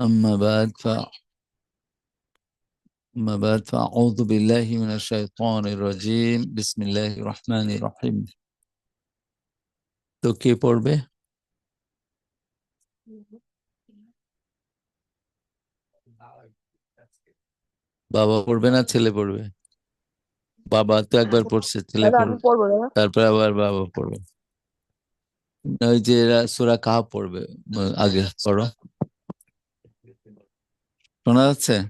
أما بعد ف أما بعد فأعوذ بالله من الشيطان الرجيم بسم الله الرحمن الرحيم তো কে পড়বে? বাবা পড়বে না ছেলে পড়বে? বাবা তো একবার পড়ছে, ছেলে দাদা আমি পড়বে, পড়বো দাদা। তারপর আবার বাবা পড়বে। ওই যে সূরা কাহফ পড়বে, আগে পড়ো। শোনা যাচ্ছে?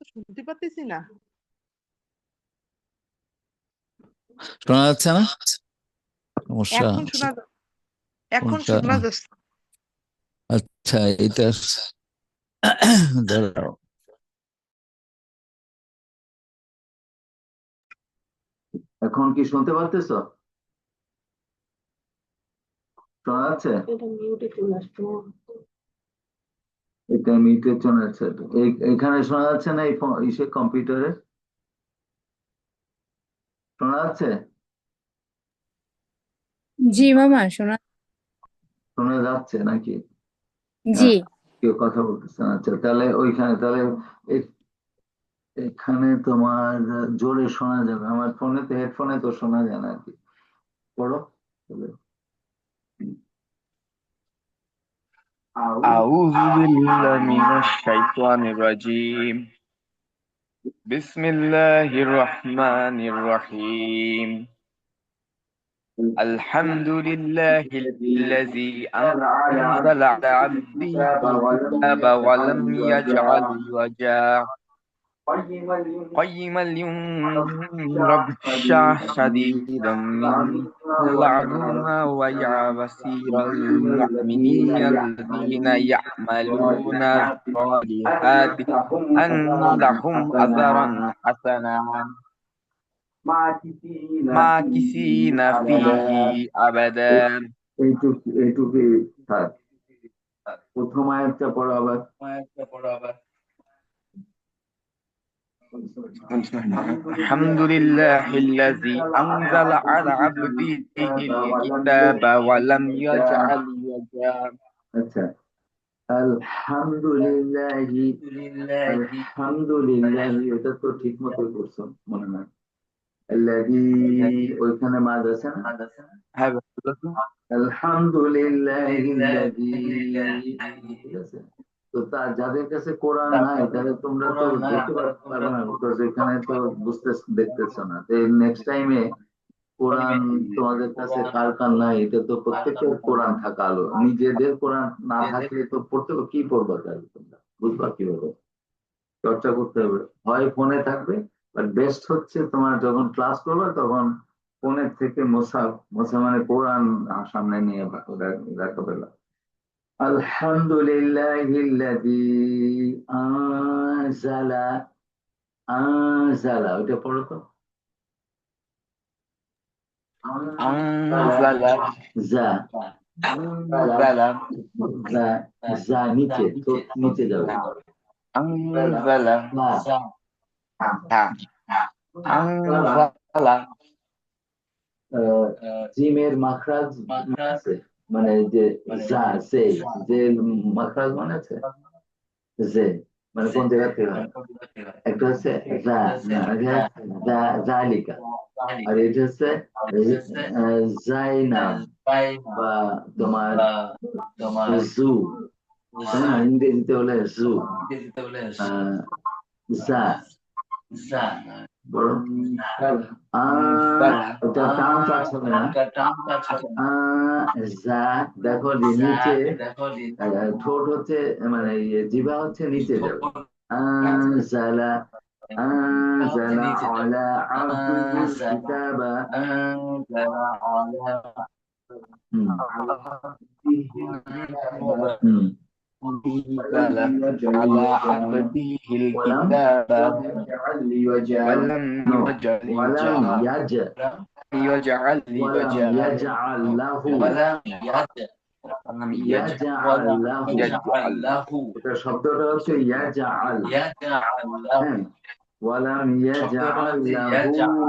শুনতে পাচ্ছি না। শোনা যাচ্ছে না? সমস্যা? এখন শোনা এখন কোনটা? শোনা যাচ্ছে। আচ্ছা, এটা দাঁড়াও। এখন কি শুনতে পারতেছ? শোনা যাচ্ছে? এটা মিউটে চলে আসছে। এটা মিউটে চলে যাচ্ছে। এখানে শোনা যাচ্ছে না? এই ইসে কম্পিউটারে শোনা যাচ্ছে? জি মামা শোনা। শোনা যাচ্ছে নাকি? জি। কেউ কথা বলতেছে না। আচ্ছা, তাহলে ওইখানে তাহলে এ- এখানে তোমার জোরে শোনা যাবে। আমার ফোনে তো, হেডফোনে তো শোনা যায় না আর কি। পড়ো তাহলে। أعوذ بالله من الشيطان الرجيم. بسم الله الرحمن الرحيم. الحمد لله الذي أنزل على عبده الكتاب ولم يجعل وجاء قيما لينذر بشرا شديدا من لدنا ويبشر المؤمنين الذين يعملون الصالحات أن لهم أجرا حسنا ماكثين فيه أبدا. এইটুকু থাক। প্রথম আয়াতটা পড়ো আবার। الحمد لله الذي أنزل على عبده الكتاب ولم يجعل وجاء. আচ্ছা, আলহামদুলিল্লাহি। আলহামদুলিল্লাহি, এটা তো ঠিক মতো করছো মনে হয়। আল্লাযী, ওইখানে মাদ আছে না? هذا আলহামদুলিল্লাহিল্লাযী, ঠিক আছে। তো যাদের কাছে কোরআন নাই তাহলে তোমরা তো ধরতে পারবে না, বিকজ এখানে তো বুঝতে দেখতেছো না। নেক্সট টাইমে কোরআন তোমাদের কাছে কার কার নাই, এটা তো প্রত্যেকের কোরআন থাকা আলো। নিজেদের কোরআন না থাকলে তো পড়তে কি পড়বা, তাহলে তোমরা বুঝবা কিভাবে? চর্চা করতে হবে। হয় ফোনে থাকবে, বাট বেস্ট হচ্ছে তোমার যখন ক্লাস করবে তখন ফোনের থেকে মোসাফ, মোসা মানে কোরআন সামনে নিয়ে রাখা। আলহামদুলিল্লাহিল্লাযী আনজালা। আনজালা, ওইটা পড়ো তো। أنزل যা, أنزل যা, যা নিচে তো, নিচে যাবে। أنزل যা, أنزل জিমের মাখরাজ আছে, মানে যে যা, যে মাখরাজ মানে আছে, যে মানে কোন জায়গা থেকে হয়। একটা হচ্ছে যা, জালিকা। আর এটা হচ্ছে জাইনাব, বা তোমার জু, তাই না? ইংরেজিতে হলে জু। আহ, যা বড় ওটা টান কাজ হবে না। যা, দেখো যে নিচে ঠোঁট হচ্ছে, মানে জিভা হচ্ছে নিচে যাবে। আনজালা, আনজালা আলা আবদিহিল কিতাবা। হুম হুম أنزل على عبده ولم الكتاب يجعل ولم no يجعل ولم يجعل له ولم يجعل له يجعل এটা শব্দটা হচ্ছে ইয়াজআল হ্যাঁ ওয়ালাম ইয়াজআল লাহু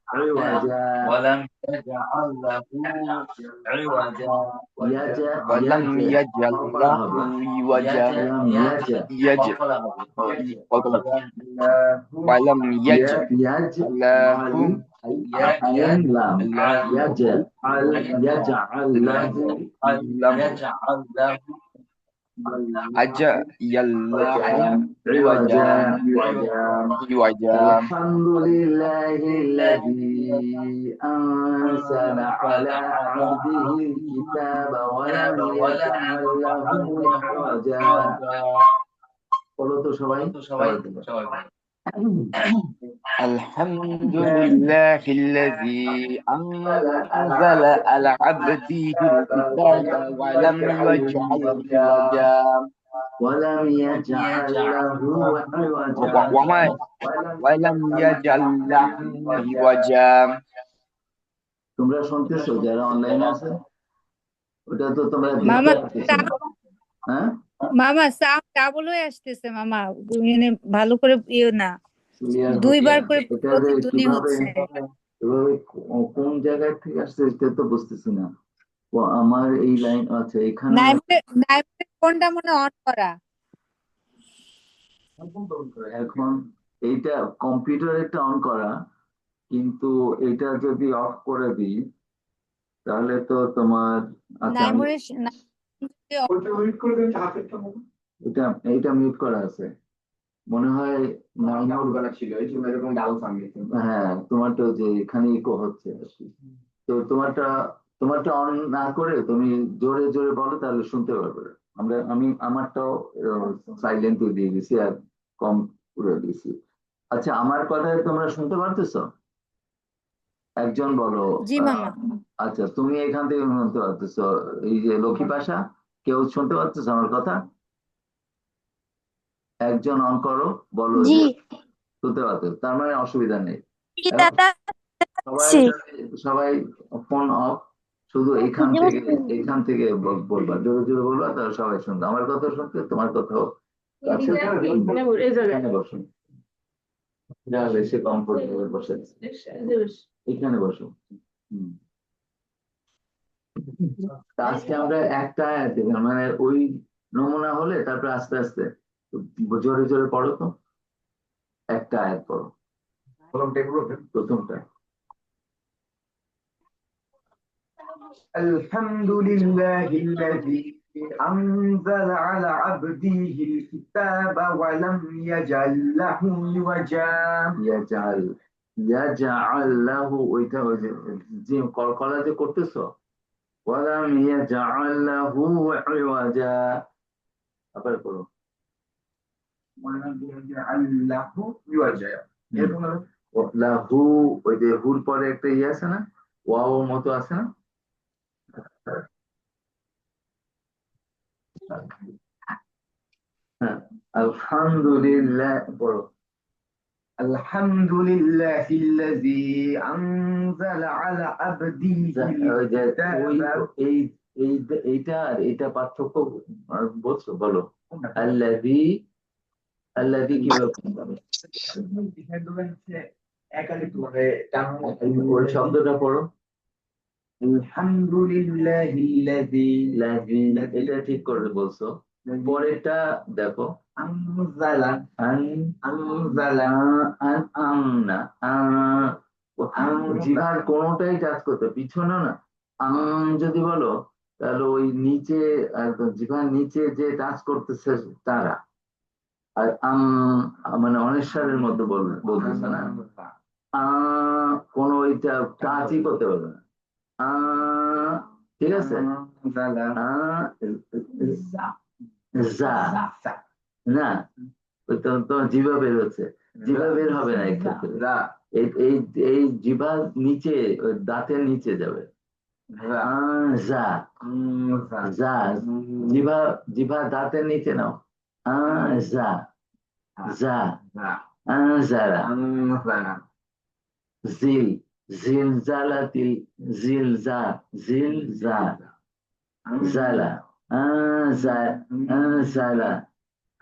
ইওয়াজা ইয়াজা ولم يجعل পড়া له হবে عوجا ওয়ালাম ইয়াজা ولم يجعل يجعل له عين لام يجعل له لم أجعل له عوجا الحمد لله الذي أنزل على عبده الكتاب ولم يجعل له عوجا বলো তো সবাই الحمد لله الذي أنزل على عبده الكتاب ولم يجعل عوجا ولم يجعل له عوجا ولم يجعل له عوجا তোমরা শুনতেছো যারা অনলাইনে আছে ওটা তো তোমরা মামা দেখতে পাচ্ছ না হ্যাঁ মামা সাউন্ড ডাবল হয়ে আসতেছে মামা মানে ভালো করে না ক্লিয়ার দুইবার করে এটা যে প্রতিধ্বনি কিভাবে হচ্ছে এভাবে কোন জায়গায় থেকে আসছে এটা তো বুঝতেছি না ও আমার এই লাইন আছে এখানে নাইমের ফোনটা মনে অন করা এখন এইটা কম্পিউটারেরটা অন করা কিন্তু এটা যদি অফ করে দিই তাহলে তো তোমার আচ্ছা আমি এটা এইটা মিউট করা আছে মনে হয় হ্যাঁ তোমারটা যে এখানে ইকো হচ্ছে আর কি তো তোমারটা অন না করে তুমি জোরে জোরে বলো তাহলে শুনতে পারবে আমি আমারটাও সাইলেন্ট দিয়ে দিয়েছি আর কম করে দিয়েছি আচ্ছা আমার কথায় তোমরা শুনতে পারতেছো একজন বলো জি মামা আচ্ছা তুমি এখান থেকে শুনতে পারতেছো এই যে লক্ষ্মী পাশা কেউ শুনতে পারতেছো আমার কথা একজন অন করো বলো জি যে শুনতে পারতেছো তার মানে অসুবিধা নেই দাদা সবাই সবাই ফোন অফ শুধু এখান থেকে বলবা জোরে জোরে বলবা তাহলে সবাই শুনবে আমার কথা শুনতে তোমার কথাও কাছে এখানে বসো যাহলে সে কমফোর্টেবল বসে এখানে বসো তা আজকে আমরা একটা আয়াত মানে ওই নমুনা হলে তারপরে আস্তে আস্তে জোরে জোরে পড়ো তো একটা আয়াত পড়ো প্রথমটা الحمد لله الذي أنزل على عبده الكتاب ولم يجعل له عوجا ইয়াজআল লাহু ওইটা ওই যে কলকলা যে করতেছো ওয়ালাম ইয়াজআল লাহু ইওয়াজা আবার করো ولم يجعل له عوجا লাহু ওই যে হুর পরে একটা ইয়ে আছে না ওয়াও মতো আছে না হ্যাঁ আলহামদুলিল্লাহ পড়ো الحمد لله الذي أنزل على عبده الكتاب এইটা আর এটা পার্থক্য বলছো বলো আল্লাযী কি ওই শব্দটা পড়ো الحمد لله الذي এটা ঠিক করে বলছো পরেরটা দেখো أنزل জিভার কোনোটাই টাচ করতে পিছনে না যদি বলো তাহলে ওই নিচে জিভার নিচে যে টাচ করতেছে তারা আর মানে অনেশ্বরের মতো বলতেছে না কোনো ওইটা টাচই করতে পারবে না ঠিক আছে না তোমার জিভা বের হচ্ছে জিভা বের হবে না এক্ষেত্রে এই জিভা নিচে দাঁতের নিচে যাবে যা যা জিভা দাঁতের নিচে নাও যা যা যারা জিল জিলজালাতিল জিলজা জিলজা জালা জালা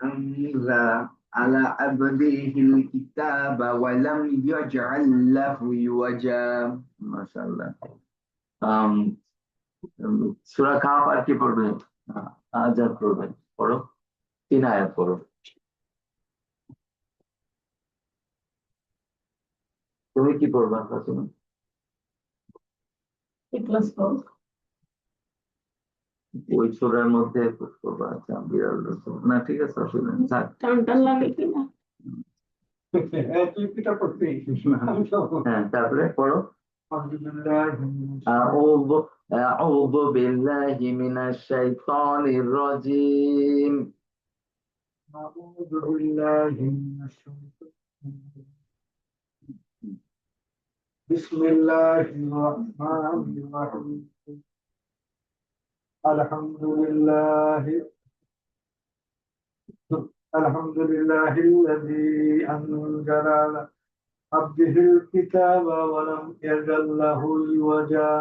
أنزل على عبده الكتاب ولم يجعل له عوجا মাশাআল্লাহ। সূরা কাফ আর কি পড়বে? আজাদ পড়বে, পড়ো 3 আয়াত পড়ো। তুমি কি পড়বা ফাতিমা? ক্লাস ফোর ওই সূরার মধ্যে পড়বা। আচ্ছা বিড়াল না, ঠিক আছে, অসুবিধা নেই, থাক। টান টান লাগে কিনা হ্যাঁ, তারপরে পড়ো। أعوذ بالله من الشيطان الرجيم أعوذ بالله من الشيطان بسم الله الرحمن الرحيم الحمد لله الذي أنزل على عبده الكتاب ولم يجعل له عوجا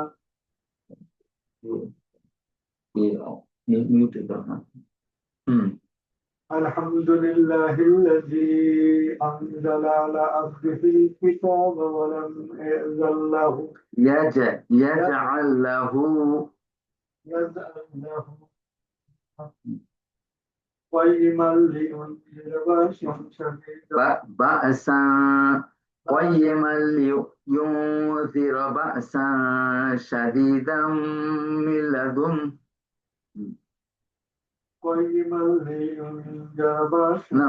الحمد لله الذي أنزل على عبده الكتاب ولم يجعل له يجعل له قيما لينذر بأسا شديدا بأسا قيما لينذر بأسا شديدا من لدنه قيما لينذر بأسا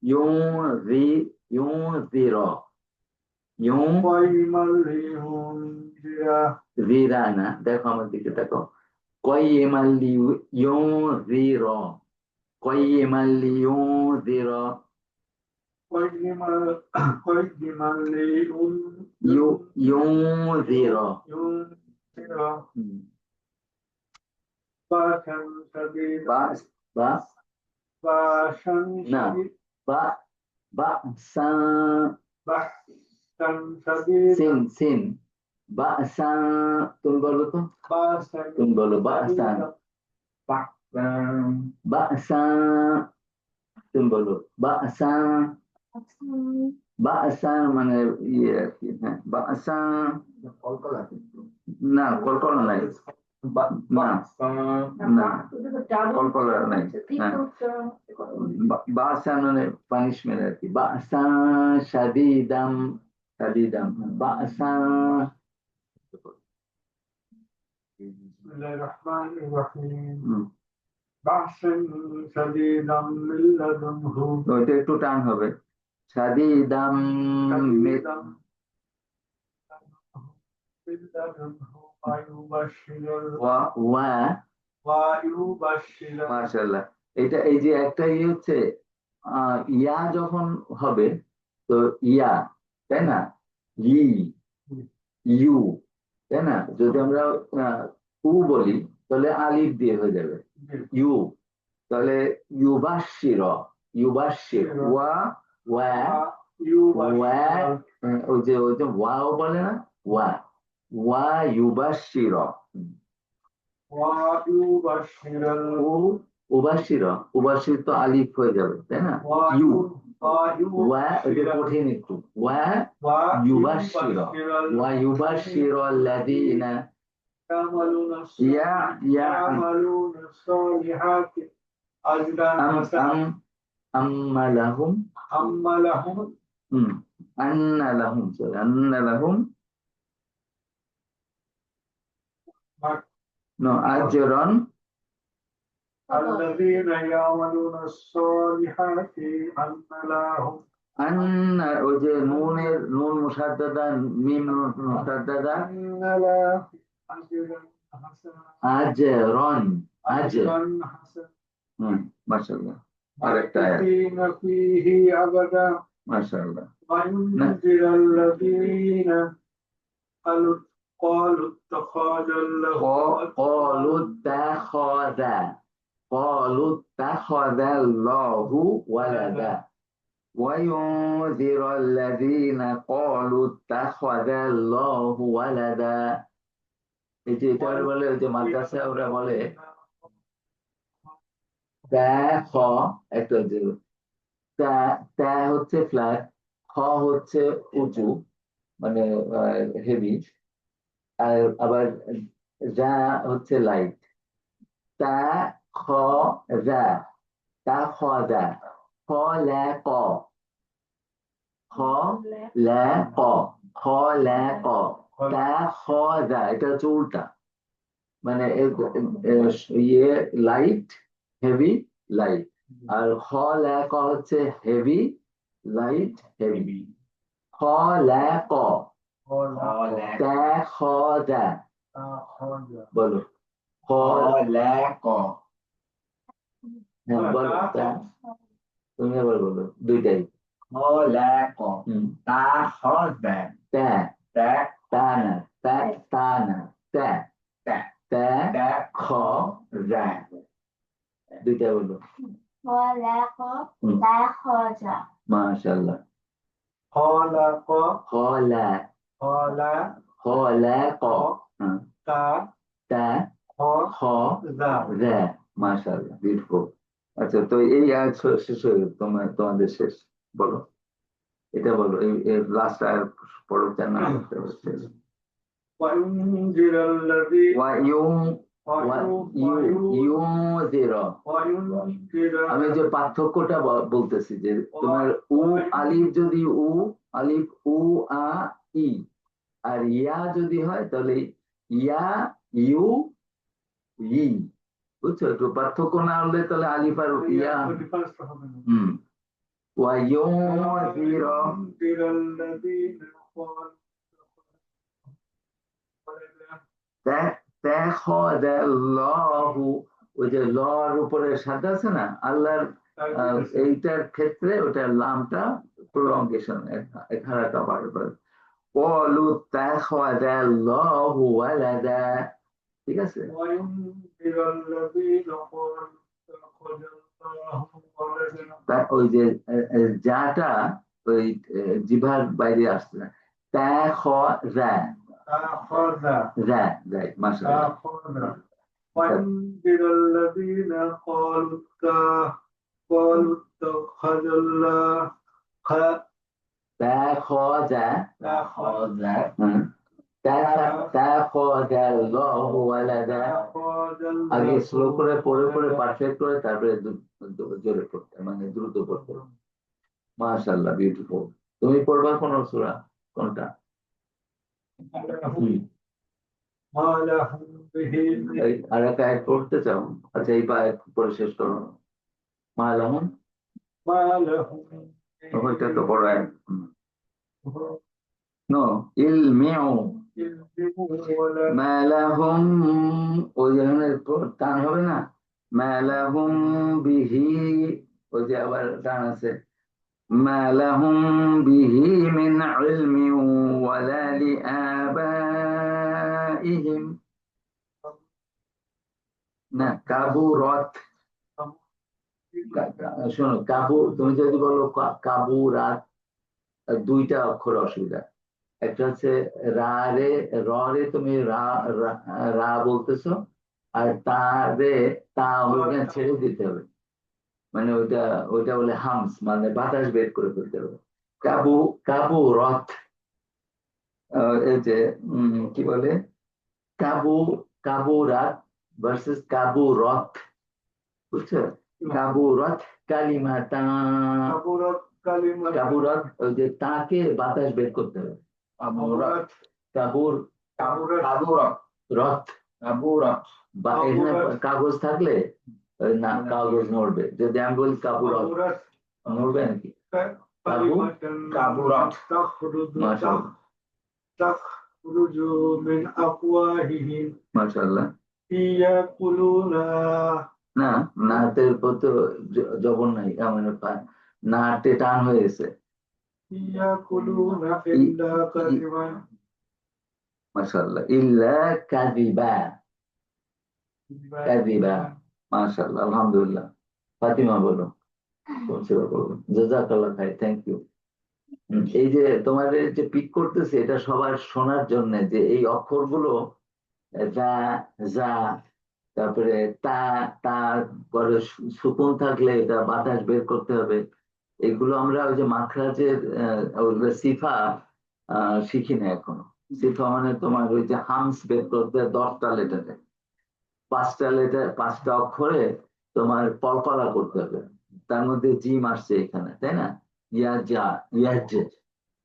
ينذر قيما لينذر না, দেখো আমার দিকে দেখো। قيما لينذر قيما لينذر ينذر بأسا شديدا بأسا شديدا সিন বাসা, তুমি বলো তো, তুমি বলো বাসা বাসা, তুমি বলো বাসা বাসা মানে ইয়ে আর কি। হ্যাঁ, বাসা না, কলকলা নাই, না না কলকলা নাই। হ্যাঁ, বাসা মানে পানিশমেন্ট আর কি। বাসা শাদীদাম শাদীদাম বাসা। بسم الله الرحمن الرحيم بأسا شديدا من لدنه ওইটা একটু টান হবে। শাদীদাম মাশাআল্লাহ। এটা এই যে একটা হচ্ছে ইয়া যখন হবে তো ইয়া, তাই না, ইউ, তাই না, যদি আমরা উ বলি তাহলে আলিফ দিয়ে হয়ে যাবে ইউ, তাহলে ইউবাশশির ইউবাশশির ওয়া ওয়া ওয়া, ওই যে ওয়াও বলে না, ওয়া ওয়া ইউবাশশির উবাশশির উবাশশির তো আলিফ হয়ে যাবে, তাই না, ইউ ওয়া, এটা কঠিন একটু। ওয়া ইউবাশশির ওয়া ইউবাশশির আল্লাযীনা يعملون الصالحات أجرا حسنا أم لهم أن لهم أجرا الذين يعملون الصالحات أن لهم ওই যে নুনের নুন মুসাদ্দাদা মিম মুসাদ্দাদা أن لهم আজরন أجرا حسنا মাশাআল্লাহ। আরেকটা আয়াত ماكثين فيه أبدا মাশাআল্লাহ। وينذر الذين قالوا اتخذ الله قالوا اتخذ الله ولدا وينذر الذين قالوا اتخذ الله ولدا এই যে এটা বলে ওই যে মাদ্রাসায় ওরা বলে খ একটা যে তা হচ্ছে ফ্ল্যাট, খ হচ্ছে উঁচু মানে হেভি, আর আবার যা হচ্ছে লাইট। তা খ যা তা খ যা খ লে ক খ লে ক খ লে ক তা খ যা, এটা হচ্ছে উল্টা, মানে ইয়ে লাইট হেভি লাইট, আর খ লে ক হচ্ছে হেভি লাইট হেভি। খ লে ক তা খ যা, বলো খ লে ক, হ্যাঁ বলো তা, তুমি আবার বলো দুইটাই তা খ যা তা তা তা না তা তা না তা তা তা খ যা, দুইটা বলো। মাশাআল্লাহ। خلق খলা خلق খলাক تا তা খ ذا যা, মাশাআল্লাহ, বিউটিফুল। আচ্ছা, তো এই আয়াত শেষ হয়ে গেল, তোমাদের শেষ, বলো এটা বলো, এই লাস্ট আয়াত পড়ো, চার নাম্বার শেষ। وينذر الذين ইউযির, আমি যে পার্থক্যটা বলতেছি, যে তোমার উ আলিফ যদি আলিফ উ আ ই, আর ইয়া যদি হয় তাহলে ইয়া ইউ ই, বুঝছো? একটু পার্থক্য না হলে তাহলে আলিফ আর ইয়া। وينذر الذين قالوا اتخذ الله, ওই যে লর উপরে সাদ আছে না আল্লাহর, এইটার ক্ষেত্রে ওটা লামটা প্রলঙ্গেশন, এখানে কভার করে قالوا اتخذ الله ولدا, ঠিক আছে? وينذر الذين قالوا اتخذ الله ولدا ওই যে যাটা ওই জিভার বাইরে আসছে না, اتخذ أخذ রাইট, মাশাআল্লাহ। أخذ وينذر الذين قالوا اتخذ الله اتخذ الله ولدا, আগে স্লো করে পড়ে পড়ে পারফেক্ট করে তারপরে জোরে পড়তে, মানে দ্রুত পড়তে। মাশাআল্লাহ, বিউটিফুল। তুমি পড়বা কোন সূরা, কোনটা? ما لهم به আর একটা আয়াত পড়তে চাও? আচ্ছা, এই আয়াত পড়ে শেষ করো। মালাহুম, ما لهم ওইটা তো বড় আয়াত। নো ইলমিউ মালাহুম, ওই যেখানে টান হবে না, মালাহুম বিহি, ওই যে আবার টান আছে, মালাহুম বিহি মিন ইলমি ওয়ালা লিআবাইহিম, না কাবুরাত, শোনো কাবু, তুমি যদি বলো কাবুরাত, দুইটা অক্ষর অসুবিধা, একটা হচ্ছে রা রে, র রে তুমি রা বলতেছো, আর তা রে তা ওইখানে ছেড়ে দিতে হবে, মানে ওইটা বলে হামস, মানে বাতাস বের করে ফেলতে হবে। কাবু রথ, এই যে কি বলে, কাবু রাত ভার্সেস কাবু রথ, বুঝছো? কাবু রথ কালিমাতা, কাবু রথ, ওই যে তাকে বাতাস বের করতে হবে। কাবুর রথ, বা এখানে কাগজ থাকলে না, কাগজ নড়বে, যদি আমি বলি কাবুর রথ, নড়বে নাকি? تخرج من أفواههم মাশাআল্লাহ। يقولون না, নাটের তো জবর নাই, মানে নাটে টান হয়ে গেছে। يقولون إلا كذبا মাশাআল্লাহ। ইল্লা কাযিবা, কাযিবা, মাশাআল্লাহ, আলহামদুলিল্লাহ। ফাতিমা বলো, তোমরা বলো। জাযাকাল্লাহ খাইর, থ্যাংক ইউ। এই যে তোমাদের যে পিক করতেছে, এটা সবার শোনার জন্য, যে এই অক্ষরগুলো যা, যা, তারপরে তা, তারপরে সুকুন থাকলে এটা বাতাস বের করতে হবে। এগুলো আমরা ওই যে মাখরাজের ওগুলো সিফা শিখি না এখনো। সিফা মানে তোমার ওই যে হামস বের করতে 10টা লেটারে, 5টা লেটার, 5টা অক্ষরে তোমার কলকলা করতে হবে। তার মধ্যে জিম আসছে এখানে, তাই না? ইয়াজা, ইয়াজ,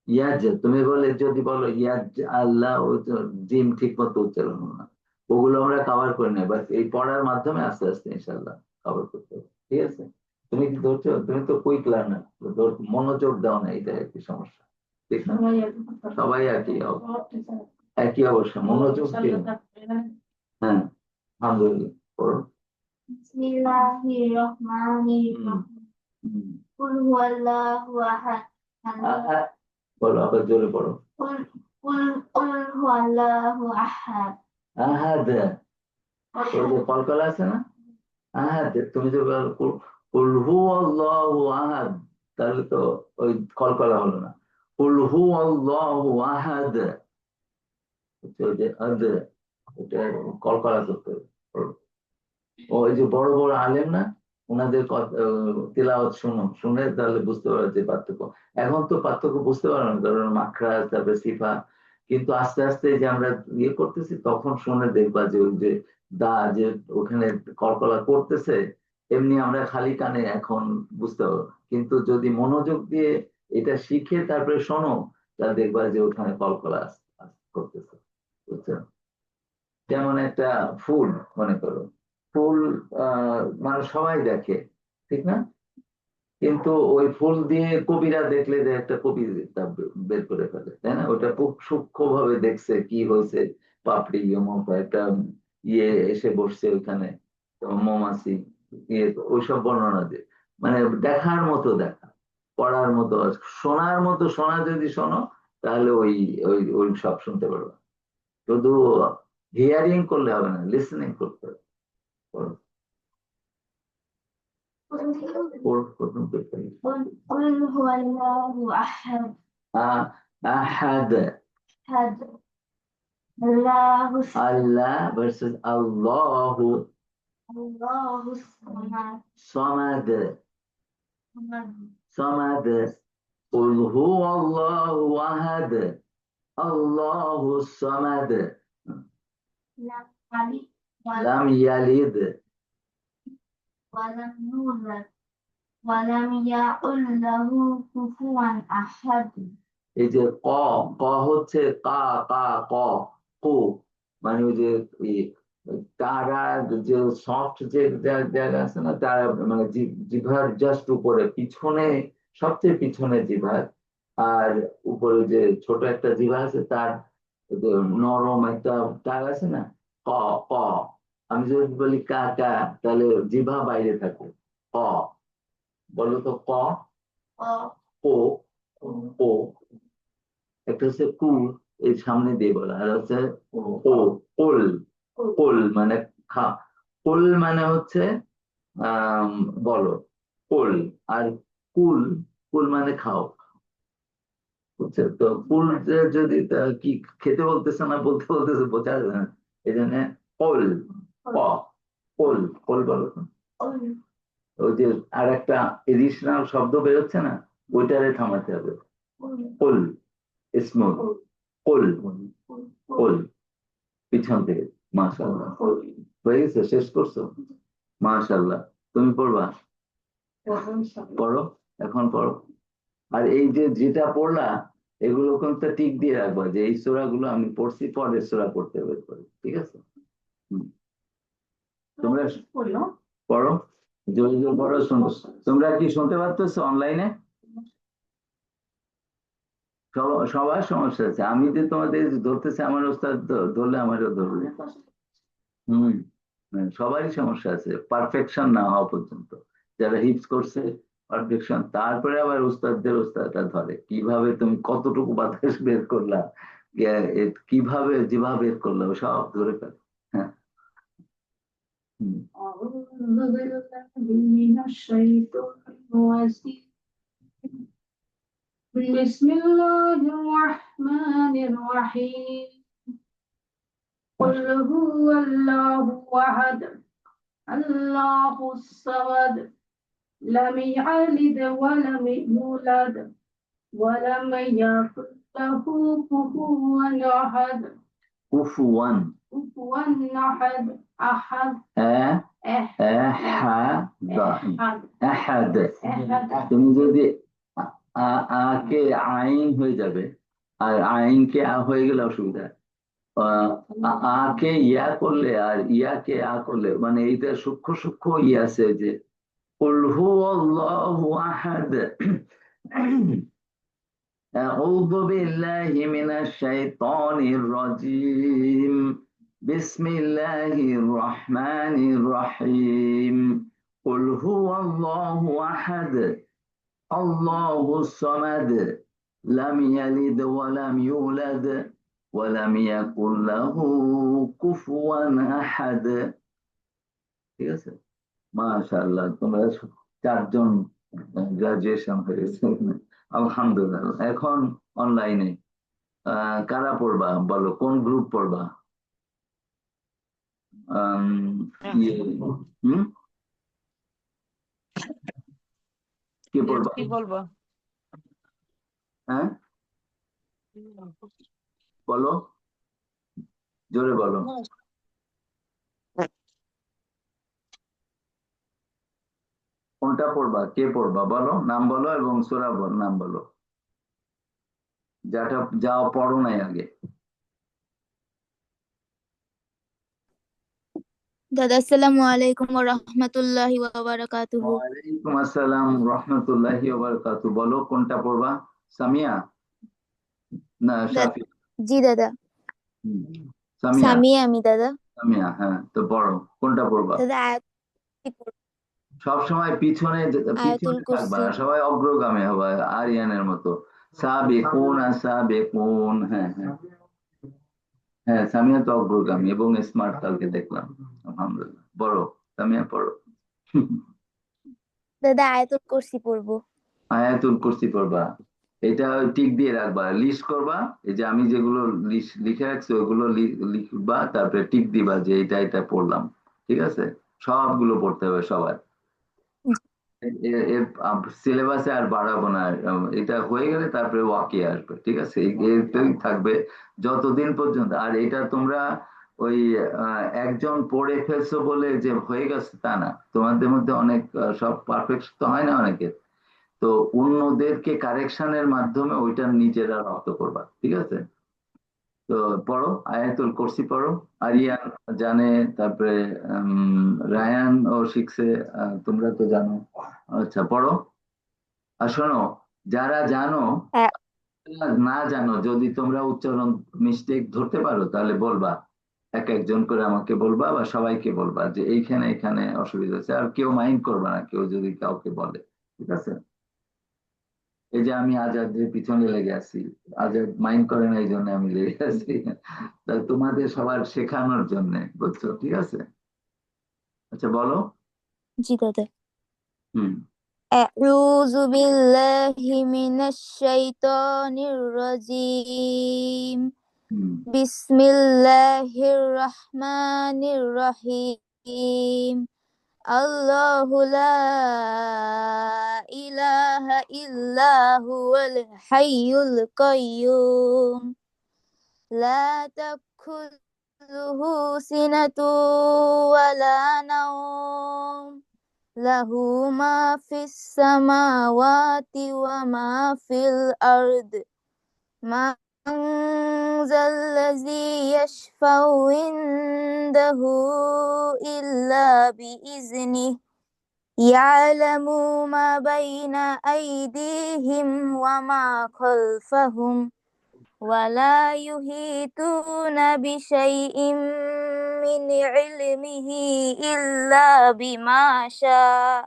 ইয়াজ। তুমি বলে যদি বলো ইয়াজ আল্লাহ, ওই তো জিম ঠিক মতো উচ্চারণ হলো না। ওগুলো আমরা কভার করে নেই, বাট এই পড়ার মাধ্যমে আস্তে আস্তে ইনশাল্লাহ কভার করতে হবে। ঠিক আছে? তুমি কি ধরছো? তুমি তো কুইক লার্নার, মনোযোগ দাও না, এটা একটি সমস্যা, ঠিক না? সবাই একই একই অবস্থা, মনোযোগ দিও। হ্যাঁ, আলহামদুলিল্লাহ, পড়ো। Bismillahirrahmanirrahim. হুম। Qul huwallahu ahad. বলো, আবার জোরে পড়ো। Qul huwallahu ahad. আহাদ, ওই যে কলকলা আছে না, আহাদ। তুমি যে কুল হু আল্লাহু আহাদ, তাহলে তো ওই কলকলা হলো না। কুল হু আল্লাহু আহাদ, ওই যে আদ, ওটা কলকলা করতে হবে। ওই যে বড় বড় আলেম না, ওনাদের তিলাওয়াত শুনো, শুনে তাহলে বুঝতে পারো যে পার্থক্য। এখন তো পার্থক্য বুঝতে পারো না, কারণ মাখরাজ, তারপরে সিফা। কিন্তু আস্তে আস্তে যে আমরা ইয়ে করতেছি, তখন শুনে দেখবা যে ওই যে দা, যে ওখানে কলকলা করতেছে, এমনি আমরা খালি কানে এখন বুঝতে পারবো না। কিন্তু যদি মনোযোগ দিয়ে এটা শিখে তারপরে শোনো, তাহলে দেখবা যে ওখানে কলকলা করতেছে। বুঝছো? যেমন একটা ফুল, মনে করো ফুল, মানে সবাই দেখে, ঠিক না? কিন্তু ওই ফুল দিয়ে কবিরা দেখলে যে একটা কবিতা বের করে ফেলে, তাই না? ওটা খুব সূক্ষ্ম ভাবে দেখছে কি হয়েছে, পাপড়ি অমুক একটা ইয়ে এসে বসছে ওইখানে, মৌমাছি, ইয়ে, ওইসব বর্ণনা দিয়ে, মানে দেখার মতো দেখা, পড়ার মতো, শোনার মতো শোনা, যদি শোনো তাহলে ওই ওই ওই সব শুনতে পারবে। শুধু হিয়ারিং করলে হবে না, লিসনিং করতে হবে। পড়ো, পড়ো, প্রথম থেকে। Qul huwallahu ahad. আহাদ, Ahad. Allahu আল্লাহ ভার্সেস আল্লাহ, Allahu samad. সমাদ, Samad. সমাদ। قل هو الله أحد الله الصمد Lam yalid لم يلد wa lam yulad wa lam yakul lahu kufuwan ahad. এই যে ক, ক হচ্ছে কা, কা, ক, কু, মানে ওই যে তারা, যে সফট যে জায়গা আছে না, তারা মানে জিভার জাস্ট উপরে, পিছনে, সবচেয়ে পিছনে জিভার, আর উপরে যে ছোট একটা জিভা আছে, তার ওই যে নরম একটা তার আছে না, ক, ক। আমি যদি বলি কা, কা, তাহলে জিভা বাইরে থাকে। ক, বলো তো ক, Qaf. কো, ও। একটা হচ্ছে কু, এই সামনে দিয়ে বলা, আর হচ্ছে ও, কোল। কোল মানে খা, কোল মানে হচ্ছে আহ বলো, কোল। আর কুল, কুল মানে খাও। বুঝছো তো? কুল যদি কি খেতে বলতেছে না, বলতে বলতেছে, বোঝা যাবে না। এই জন্য কোল, ক, কোল, কোল বলো তো। Qul. ওই যে আর একটা এডিশনাল শব্দ বেরোচ্ছে না, ওইটারে থামাতে হবে। Qul. কোল, স্মল, কোল, Qul. কোল, পিছন থেকে। মাশাআল্লাহ, হয়ে গেছে, শেষ করছো? মাশাআল্লাহ। তুমি পড়বা? পড়ো, এখন পড়ো। আর এই যে যেটা পড়লা, এগুলো কিন্তু টিক দিয়ে রাখবা, যে এই সূরা গুলো আমি পড়ছি, পরের সূরা পড়তে বের করে, ঠিক আছে? তোমরা পড়ো, জোরে জোরে পড়ো। তোমরা কি শুনতে পাচ্ছ অনলাইনে? সবার সমস্যা আছে। আমি যে তোমাদের ধরতেছি, আমার ওস্তাদ ধরলে আমারও ধরবে। হম, সবারই সমস্যা আছে, পারফেকশন না হওয়া পর্যন্ত। যারা হিপস করছে পারফেকশন, তারপরে আবার উস্তাদদের, উস্তাদটা ধরে কিভাবে তুমি কতটুকু বাতাস বের করলা, কিভাবে যেভাবে বের করলো সব ধরে ফেল। হ্যাঁ। হুম। أعوذ بالله من الشيطان الرجيم بسم الله الرحمن الرحيم قل هو الله أحد الله الصمد لم يلد ولم يولد ولم يكن له كفوا أحد কুফুয়ান كفوا أحد أحد আহাদ أحد আহাদ। أحد তুমি যদি আকে আইন হয়ে যাবে, আর আইনকে আ হয়ে গেলে অসুবিধা। আকে ইয়া করলে আর ইয়াকে আ করলে, মানে এইটা সূক্ষ্ম সূক্ষ্ম ইয়ে আছে যে কুল হুয়াল্লাহু আহাদ। أعوذ بالله من الشيطان الرجيم بسم الله الرحمن الرحيم قل هو الله أحد الله الصمد لم يلد ولم يولد ولم يكن له كفوا أحد। ঠিক আছে, মাশাআল্লাহ, তোমরা চারজন গ্রাজুয়েশন হয়েছে, আলহামদুলিল্লাহ। এখন অনলাইনে কারা পড়বা বলো, কোন গ্রুপ পড়বা? ইয়ে, হুম, কে পড়বা? কি বলবো? হ্যাঁ, বলো, জোরে বলো। কোনটা পড়বা, কে পড়বা বলো, নাম বলো এবং সূরা নাম বলো, যাটা যাও পড়ো নাই আগে। দাদা আসসালামু আলাইকুম ওয়া রাহমাতুল্লাহি ওয়া বারাকাতুহু। ওয়ালাইকুম আসসালাম রহমতুল্লাহি ওয়া বারাকাতুহু। বলো কোনটা পড়বা, সামিয়া না শাফি? জি দাদা, হুম, সামিয়া। সামিয়া আমি দাদা। সামিয়া, হ্যাঁ, তো পড়ো, কোনটা পড়বা? দাদা সব সময় পিছনে আয়াতুল পিছনে থাকবা কুরসি। না, সবাই অগ্রগামী হবে আরিয়ানের মতো। সাবিকুন আর সাবিকুন, হ্যাঁ হ্যাঁ হ্যাঁ, সামিয়া তো অগ্রগামী এবং স্মার্ট, কালকে দেখলাম, আলহামদুলিল্লাহ। পড়ো সামিয়া, পড়ো। দাদা আয়াতুল কুরসি পড়বো। আয়াতুল কুরসি পড়বা, এটা টিক দিয়ে রাখবা, লিস্ট করবা। এই যে আমি যেগুলো লিখে রাখছি ওইগুলো লিখবা, তারপরে টিক দিবা যে এটা এটা পড়লাম। ঠিক আছে, সবগুলো পড়তে হবে সবার। এর সিলেবাসে আর বাড়াবো না, এটা হয়ে গেলে তারপরে ওয়াকি আসবে। ঠিক আছে, এটাই থাকবে যতদিন পর্যন্ত। আর এটা তোমরা ওই একজন পড়ে ফেলছো বলে যে হয়ে গেছে তা না, তোমাদের মধ্যে অনেক সব পারফেক্ট তো হয় না অনেকের। তো অন্যদেরকে কারেকশনের মাধ্যমে ওইটা নিজেরা রপ্ত করবা। ঠিক আছে, তো পড়ো, আয়াতুল কুরসি পড়ো। আরিয়ান জানে, তারপরে রায়ান ও শিখছে, তোমরা তো জানো। আচ্ছা, পড়ো। আর শোনো, যারা জানো, হ্যাঁ। না জানো, যদি তোমরা উচ্চারণ মিস্টেক ধরতে পারো তাহলে বলবা, এক একজন করে আমাকে বলবা বা সবাইকে বলবা যে এইখানে এখানে অসুবিধা আছে। আর কেউ মাইন্ড করবা না, কেউ যদি কাউকে বলে। ঠিক আছে, এই যে আমি আজাদের পিছনে লেগে আছি, আজাদ মাইন্ড করে না, এই জন্য আমি লেগে আছি। তা তোমাদের সবার শেখানোর জন্য, বুঝছো? ঠিক আছে, আচ্ছা বলো। জি দাদা। হুম। আউযু বিল্লাহি মিনাশ শাইতানির রাজিম। হুম। বিসমিল্লাহির রহমানির রহিম। আল্লাহু লা ইলাহা ইল্লা হুয়াল হাইয়ুল কাইয়্যুম লা তাখুযুহু সিনাতুন ওয়ালা নাওম লাহু মা ফিস সামাওয়াতি ওয়া মা ফিল আরদ মান যাল্লাযী ইয়াশফাউ ইনদাহু ইল্লা বিইজনিহি ইয়ালামু মা বাইনা আইদিহিম ওয়া মা খালফাহুম ولا يحيطون بشيء من علمه إلا بما شاء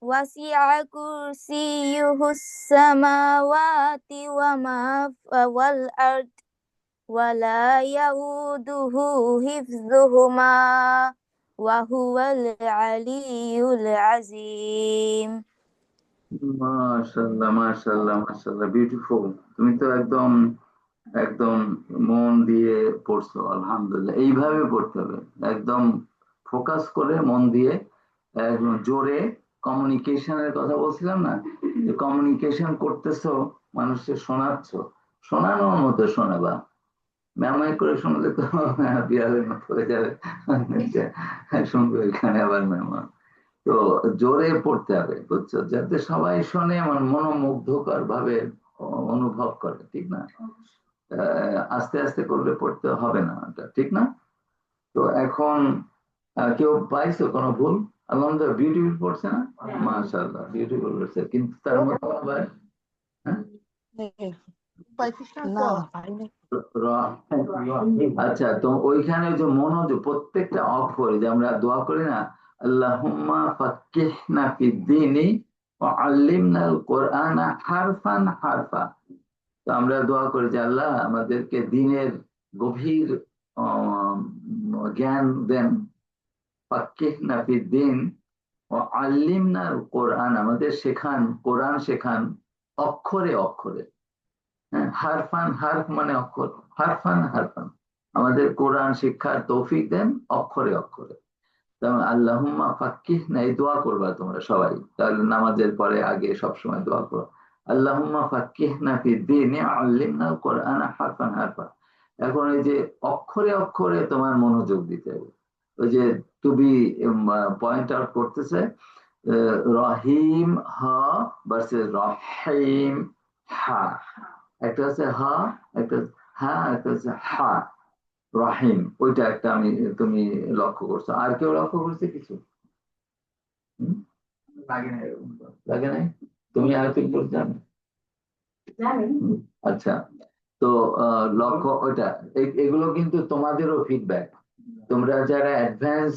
وسع كرسيه السماوات والأرض ولا يؤوده حفظهما وهو العلي العظيم. মাশাআল্লাহ মাশাআল্লাহ মাশাআল্লাহ, বিউটিফুল। তুমি তো একদম একদম মন দিয়ে পড়ছো, আলহামদুলিল্লাহ। এইভাবে পড়তে হবে, একদম ফোকাস করে মন দিয়ে, একদম জোরে। কমিউনিকেশনের কথা বলছিলাম না, যে কমিউনিকেশন করতেছো, মানুষকে শোনাচ্ছ, শোনানোর মতো শোনাবা। ম্যামাই করে শুনলে তো বিড়ালের মতো হয়ে যাবে, শুনবে এখানে আবার ম্যামা। তো জোরে পড়তে হবে, বুঝছো, যাতে সবাই শোনে, মনোমুগ্ধকর ভাবে অনুভব করে, ঠিক না? আস্তে আস্তে করলে পড়তে হবে না, এটা ঠিক না? তো এখন কেউ পাইছো কোনো ভুল? আলহামদুলিল্লাহ, বিউটিফুল পড়ছে না? মাশাআল্লাহ, বিউটিফুল পড়ছে, কিন্তু তার মধ্যে আবার হ্যাঁ? আচ্ছা, তো ওইখানে যে মনোযোগ, প্রত্যেকটা অক্ষর, যে আমরা দোয়া করি না, আল্লাহুম্মা ফাক্কিহনা ফিদ্দীনি ওয়া আল্লিমনাল কুরআনা হারফান হারফা। তো আমরা দোয়া করি যে আল্লাহ আমাদেরকে দ্বীনের গভীর আহ, জ্ঞান দেন। ফাক্কিহনা ফিদ্দীন ওয়া আল্লিমনাল কুরআন, আমাদের শেখান, কোরআন শেখান অক্ষরে অক্ষরে। হ্যাঁ, হারফান, হারফ মানে অক্ষর, হারফান হারফান, আমাদের কোরআন শিক্ষার তৌফিক দেন অক্ষরে অক্ষরে। যেমন আল্লাহুম্মা ফাক্কিহনা, এই দোয়া করবা তোমরা সবাই, তাহলে নামাজের পরে আগে সবসময় দোয়া করো, আল্লাহুম্মা ফাক্কিহনা ফিদ্দীনি আল্লিমনাল কুরআনা হারফান হারফা। এখন এই যে অক্ষরে অক্ষরে তোমার মনোযোগ দিতে হবে। ওই যে তুমি পয়েন্ট আউট করতেছে, রহিম হা ভার্সেস রহিম হা। একটা হচ্ছে হা, একটা হ্যাঁ, একটা হচ্ছে হা, রাহিম। ওইটা একটা আমি, তুমি লক্ষ্য করছো, আর কেউ লক্ষ্য করছে কিছু? হুম? লাগে নাই, লাগে নাই? তুমি আর কি জানো? আচ্ছা, তো লক্ষ্য ওইটা, এগুলো কিন্তু তোমাদেরও ফিডব্যাক। তোমরা যারা অ্যাডভান্স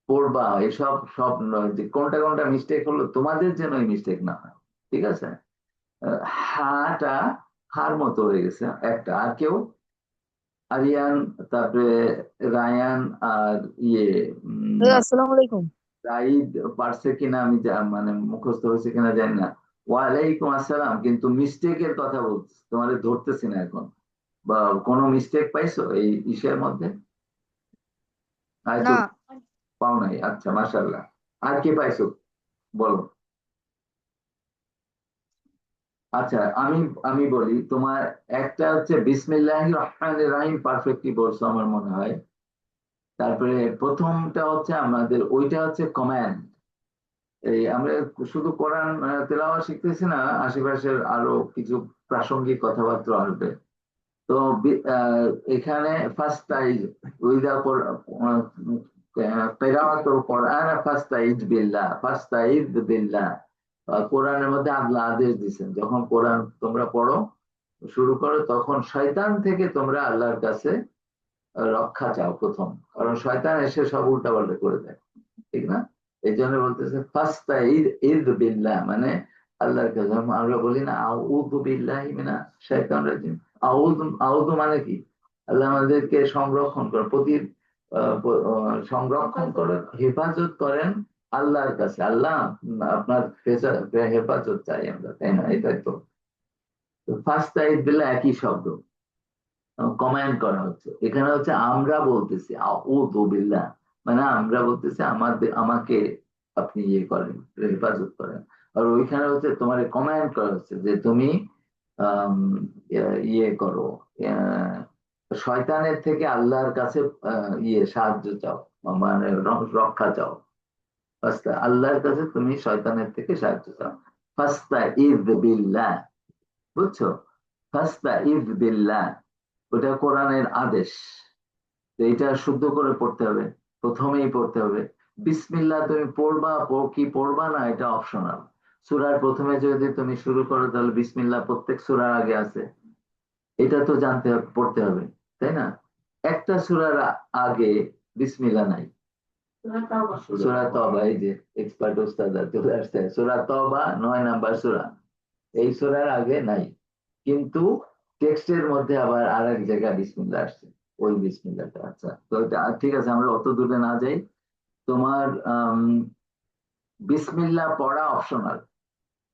পড়বা, এসব সব নয় যে কোনটা কোনটা মিস্টেক হলো, তোমাদের যেন এই মিস্টেক না হয়, ঠিক আছে? হাটা হার মতো হয়ে গেছে একটা। আর কেউ? আরিয়ান, তারপরে রায়ান, আর ইয়ে আসসালামু আলাইকুম। রাইদ পারছে কিনা আমি মানে মুখস্থ হয়েছে কিনা জানি না। ওয়ালাইকুম আসসালাম, কিন্তু মিস্টেকের কথা বলছি, তোমাদের ধরতেছি না এখন। বা কোনো মিস্টেক পাইছো এই ইসের মধ্যে? হয়তো না, পাও নাই, আচ্ছা মাশাআল্লাহ। আর কি পাইছো বলো। আচ্ছা, আমি আমি বলি তোমার, একটা হচ্ছে বিসমিল্লাহির রহমানির রহিম, পারফেক্টলি বলছো আমার মনে হয়। তারপরে প্রথমটা হচ্ছে আমাদের, ওইটা হচ্ছে কমান্ড। এই আমরা শুধু কোরআন তেলাওয়াত শিখতেছি না, আশেপাশের আরো কিছু প্রাসঙ্গিক কথাবার্তা আসবে। তো এখানে ফাস্তাইজ উইদা কিরাআতুল কোরআন ফাস্তাইজ বিল্লাহ, ফাস্তাইজ বিল্লাহ। কোরআনের মধ্যে আল্লাহ আদেশ দিয়েছেন, যখন কোরআন তোমরা পড়ো শুরু করো, তখন শয়তান থেকে তোমরা আল্লাহর কাছে রক্ষা চাও প্রথম, কারণ শয়তান এসে সব উল্টাপাল্টা করে দেয়, ঠিক না? এই জন্য বলতেছে ফাস্তা ঈদ ঈদ বিল্লাহ, মানে আল্লাহর কাছে। আমরা বলি না আউযু বিল্লাহি মিনাশ শাইতানির রাজিম, আউযু, আউযু মানে কি? আল্লাহ আমাদেরকে সংরক্ষণ করেন, সংরক্ষণ করেন, হেফাজত করেন আল্লাহর কাছে। আল্লাহ আপনার হেফাজত চাই আমরা, তাই না? এটাই তো। ফাস্তা ঈদ বিল্লাহ একই শব্দ, কমান্ড করা হচ্ছে। এখানে হচ্ছে আমরা বলতেছি আউযু বিল্লাহ, মানে আমরা বলতেছি আমাদের, আমাকে আপনি ইয়ে করেন, হেফাজত করেন। আর ওইখানে হচ্ছে তোমার কমান্ড করা হচ্ছে যে তুমি আম, ইয়ে করো, শয়তানের থেকে আল্লাহর কাছে ইয়ে সাহায্য চাও, মানে রক্ষা চাও। ফাস্তা, আল্লাহর কাছে তুমি শয়তানের থেকে সাহায্য চাও। ফাস্তা ইদ বিল্লাহ, বুঝছো? ফাস্তা ইদ বিল্লাহ, ওটা কোরআনের আদেশ। তো এটা শুদ্ধ করে পড়তে হবে, প্রথমেই পড়তে হবে। বিসমিল্লাহ তুমি পড়বা কি পড়বা না, এটা অপশনাল। সূরার প্রথমে যদি তুমি শুরু করো, তাহলে বিসমিল্লাহ প্রত্যেক সূরার আগে আছে, এটা তো জানতে হবে, পড়তে হবে, তাই না? একটা সূরার আগে বিসমিল্লাহ নাই। সূরা তওবা, এই যে এক্সপার্ট ওস্তাদ চলে আসছে, সূরা তওবা 9 নাম্বার সূরা, এই সূরার আগে নাই। কিন্তু টেক্সটের মধ্যে আবার আর এক জায়গায় বিসমিল্লাহ আসছে, ওই বিসমিল্লাহটা। আচ্ছা, তো ঠিক আছে, আমরা অত দূরে না যাই। তোমার বিসমিল্লাহ পড়া অপশনাল,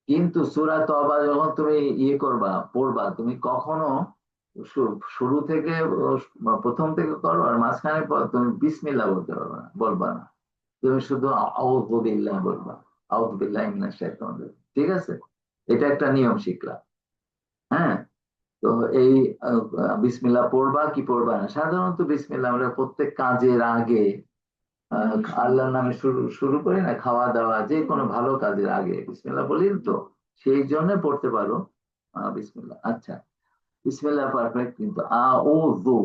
কিন্তু সূরা তওবা যখন তুমি পড়বা, তুমি কখনো শুরু থেকে প্রথম থেকে করো, আর মাঝখানে তুমি বিসমিল্লাহ বলতে পারবে না, বলবা না। তুমি শুধু আউযু বিল্লাহ বলবা, আউযু বিল্লাহি মিনাশ শাইতানির রাজিম। ঠিক আছে, এটা একটা নিয়ম শিখলাম। হ্যাঁ, তো এই বিসমিল্লাহ পড়বা কি পড়বা না, সাধারণত বিসমিল্লাহ আমরা প্রত্যেক কাজের আগে আল্লাহর নামে শুরু শুরু করি না, খাওয়া দাওয়া যে কোনো ভালো কাজের আগে বিসমিল্লাহ বলি তো, সেই জন্য পড়তে পারো বিসমিল্লাহ। আচ্ছা, বিসমিল্লাহ পারফেক্ট, কিন্তু আউযু,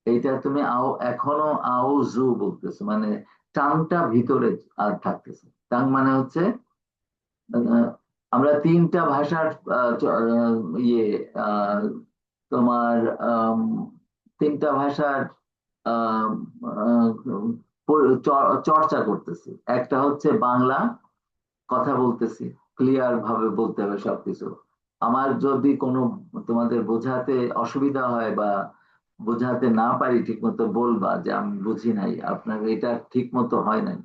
এইটা তুমি এখনো আউযু বলতেছো, মানে টাংটা ভিতরে থাকতেছে। টাং মানে হচ্ছে আহ, আমরা তিনটা ভাষার ইয়ে আহ, তোমার আম, তিনটা ভাষার আম, আহ, চর্চা করতেছি। একটা হচ্ছে বাংলা, কথা বলতেছি, ক্লিয়ার ভাবে বলতে হবে সবকিছু। আমার যদি কোনো তোমাদের বোঝাতে অসুবিধা হয় বা বোঝাতে না পারি ঠিক মতো, বলবা যে আমি বুঝি নাই, আপনার এটা ঠিক মতো হয় নাই,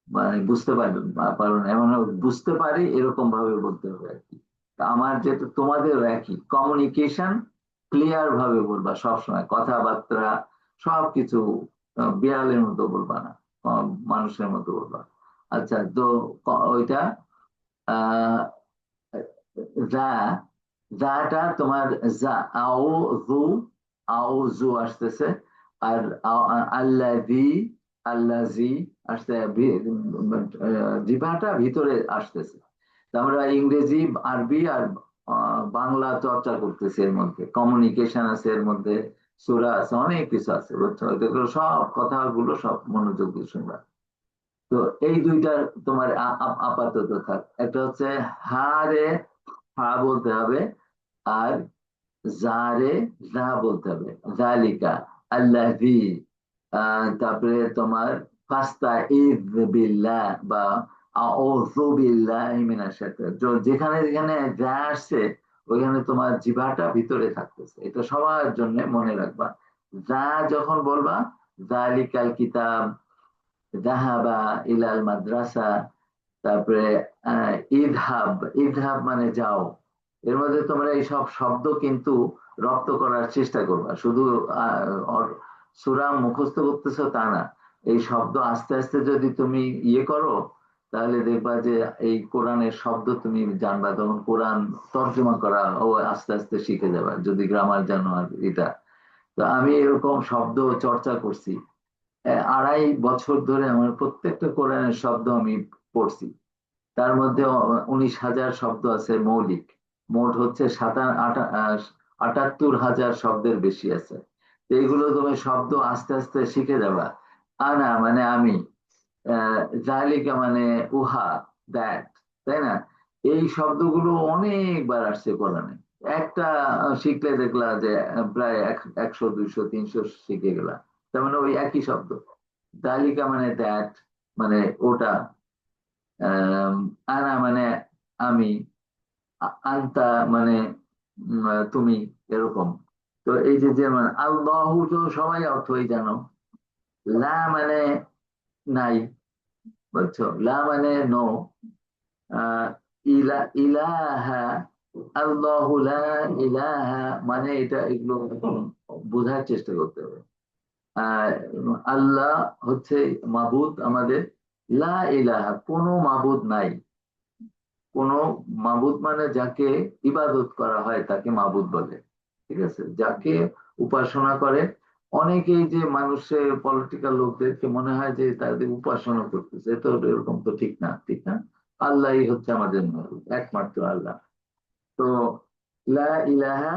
মানে বুঝতে পারবেন পারবেন এমন বুঝতে পারি এরকম ভাবে বলতে হবে আর কি। তা আমার যেটা তোমাদের একই কমিউনিকেশন, ক্লিয়ার ভাবে বলবা সবসময়, কথাবার্তা সবকিছু বিড়ালের মতো বলবা না, মানুষের মতো বলবা। আচ্ছা, তো ওইটা আহ যা, যাটা তোমার যা, আও জু, আও জু আসতেছে, আর আল্লাযী, আল্লাযী আসতে জিহ্বাটা ভিতরে আসতেছে। তা আমরা ইংরেজি, আরবি আর বাংলা চর্চা করতেছি, এর মধ্যে কমিউনিকেশন আছে, এর মধ্যে সূরা আছে, অনেক কিছু আছে, বুঝছো? এগুলো সব কথাগুলো সব মনোযোগ দিয়ে শুনবা। তো এই দুইটা তোমার আপাতত থাক। একটা হচ্ছে হা রে হা বলতে হবে, আর জা রে জা বলতে হবে, জালিকা, আল্লাযী। তারপরে তোমার ফাস্তা ইদ বিল্লাহ বা আউযু বিল্লাহি মিনাশ শাইতানির, যেখানে যেখানে যা আসছে ওইখানে তোমার জিহ্বাটা ভিতরে থাকতেছে, এটা সবার জন্য মনে রাখবা। যা যখন বলবা, জালিকাল কিতাব, যাহাবা ইলাল মাদ্রাসা, তারপরে ইদহাব, ইদহাব মানে যাও। এর মধ্যে তোমরা এই সব শব্দ কিন্তু রপ্ত করার চেষ্টা করবা, শুধু সূরা মুখস্থ করতেছো তা না, এই শব্দ আস্তে আস্তে যদি তুমি করো, তাহলে দেখবা যে এই কোরআনের শব্দ তুমি জানবা, তখন কোরআন তর্জমা করা ও আস্তে আস্তে শিখে যাবা, যদি গ্রামার জানো আর এটা। তো আমি এরকম শব্দ চর্চা করছি 2.5 বছর ধরে, আমার প্রত্যেকটা কোরআনের শব্দ আমি পড়ছি। তার মধ্যে 19,000 শব্দ আছে মৌলিক, মোট হচ্ছে 78,000 শব্দের বেশি আছে। তো এইগুলো তুমি শব্দ আস্তে আস্তে শিখে যাবা। আনা মানে আমি, জালিকা মানে উহা, দ্যাট, তাই না? এই শব্দগুলো অনেকবার আসছে কোরআনে। একটা শিখলে দেখলা যে প্রায় 100, 200, 300 শিখে গেলা, তার মানে ওই একই শব্দ। জালিকা মানে দ্যাট, মানে ওটা। আহ, আনা মানে আমি, আন্তা মানে তুমি, এরকম। তো এই যে যেমন আল্লাহু, তো সবাই অর্থই জানো। লা মানে নাই, বুঝছো? লা মানে নো। আহ, ইলাহা, আল্লাহু লা ইলাহা মানে এটা, এগুলো বোঝার চেষ্টা করতে হবে। আহ, আল্লাহ হচ্ছে মাবুদ আমাদের, লা ইলাহা কোনো মাবুদ নাই। কোনো মাবুদ মানে যাকে ইবাদত করা হয় তাকে মাবুদ বলে। ঠিক আছে, যাকে উপাসনা করে। অনেকেই যে মানুষের পলিটিক্যাল লোকদেরকে মনে হয় যে তাদের উপাসনা করতেছে, তো এরকম তো ঠিক না, ঠিক না। আল্লাহই হচ্ছে আমাদের মাবুদ, একমাত্র আল্লাহ। তো লা ইলাহা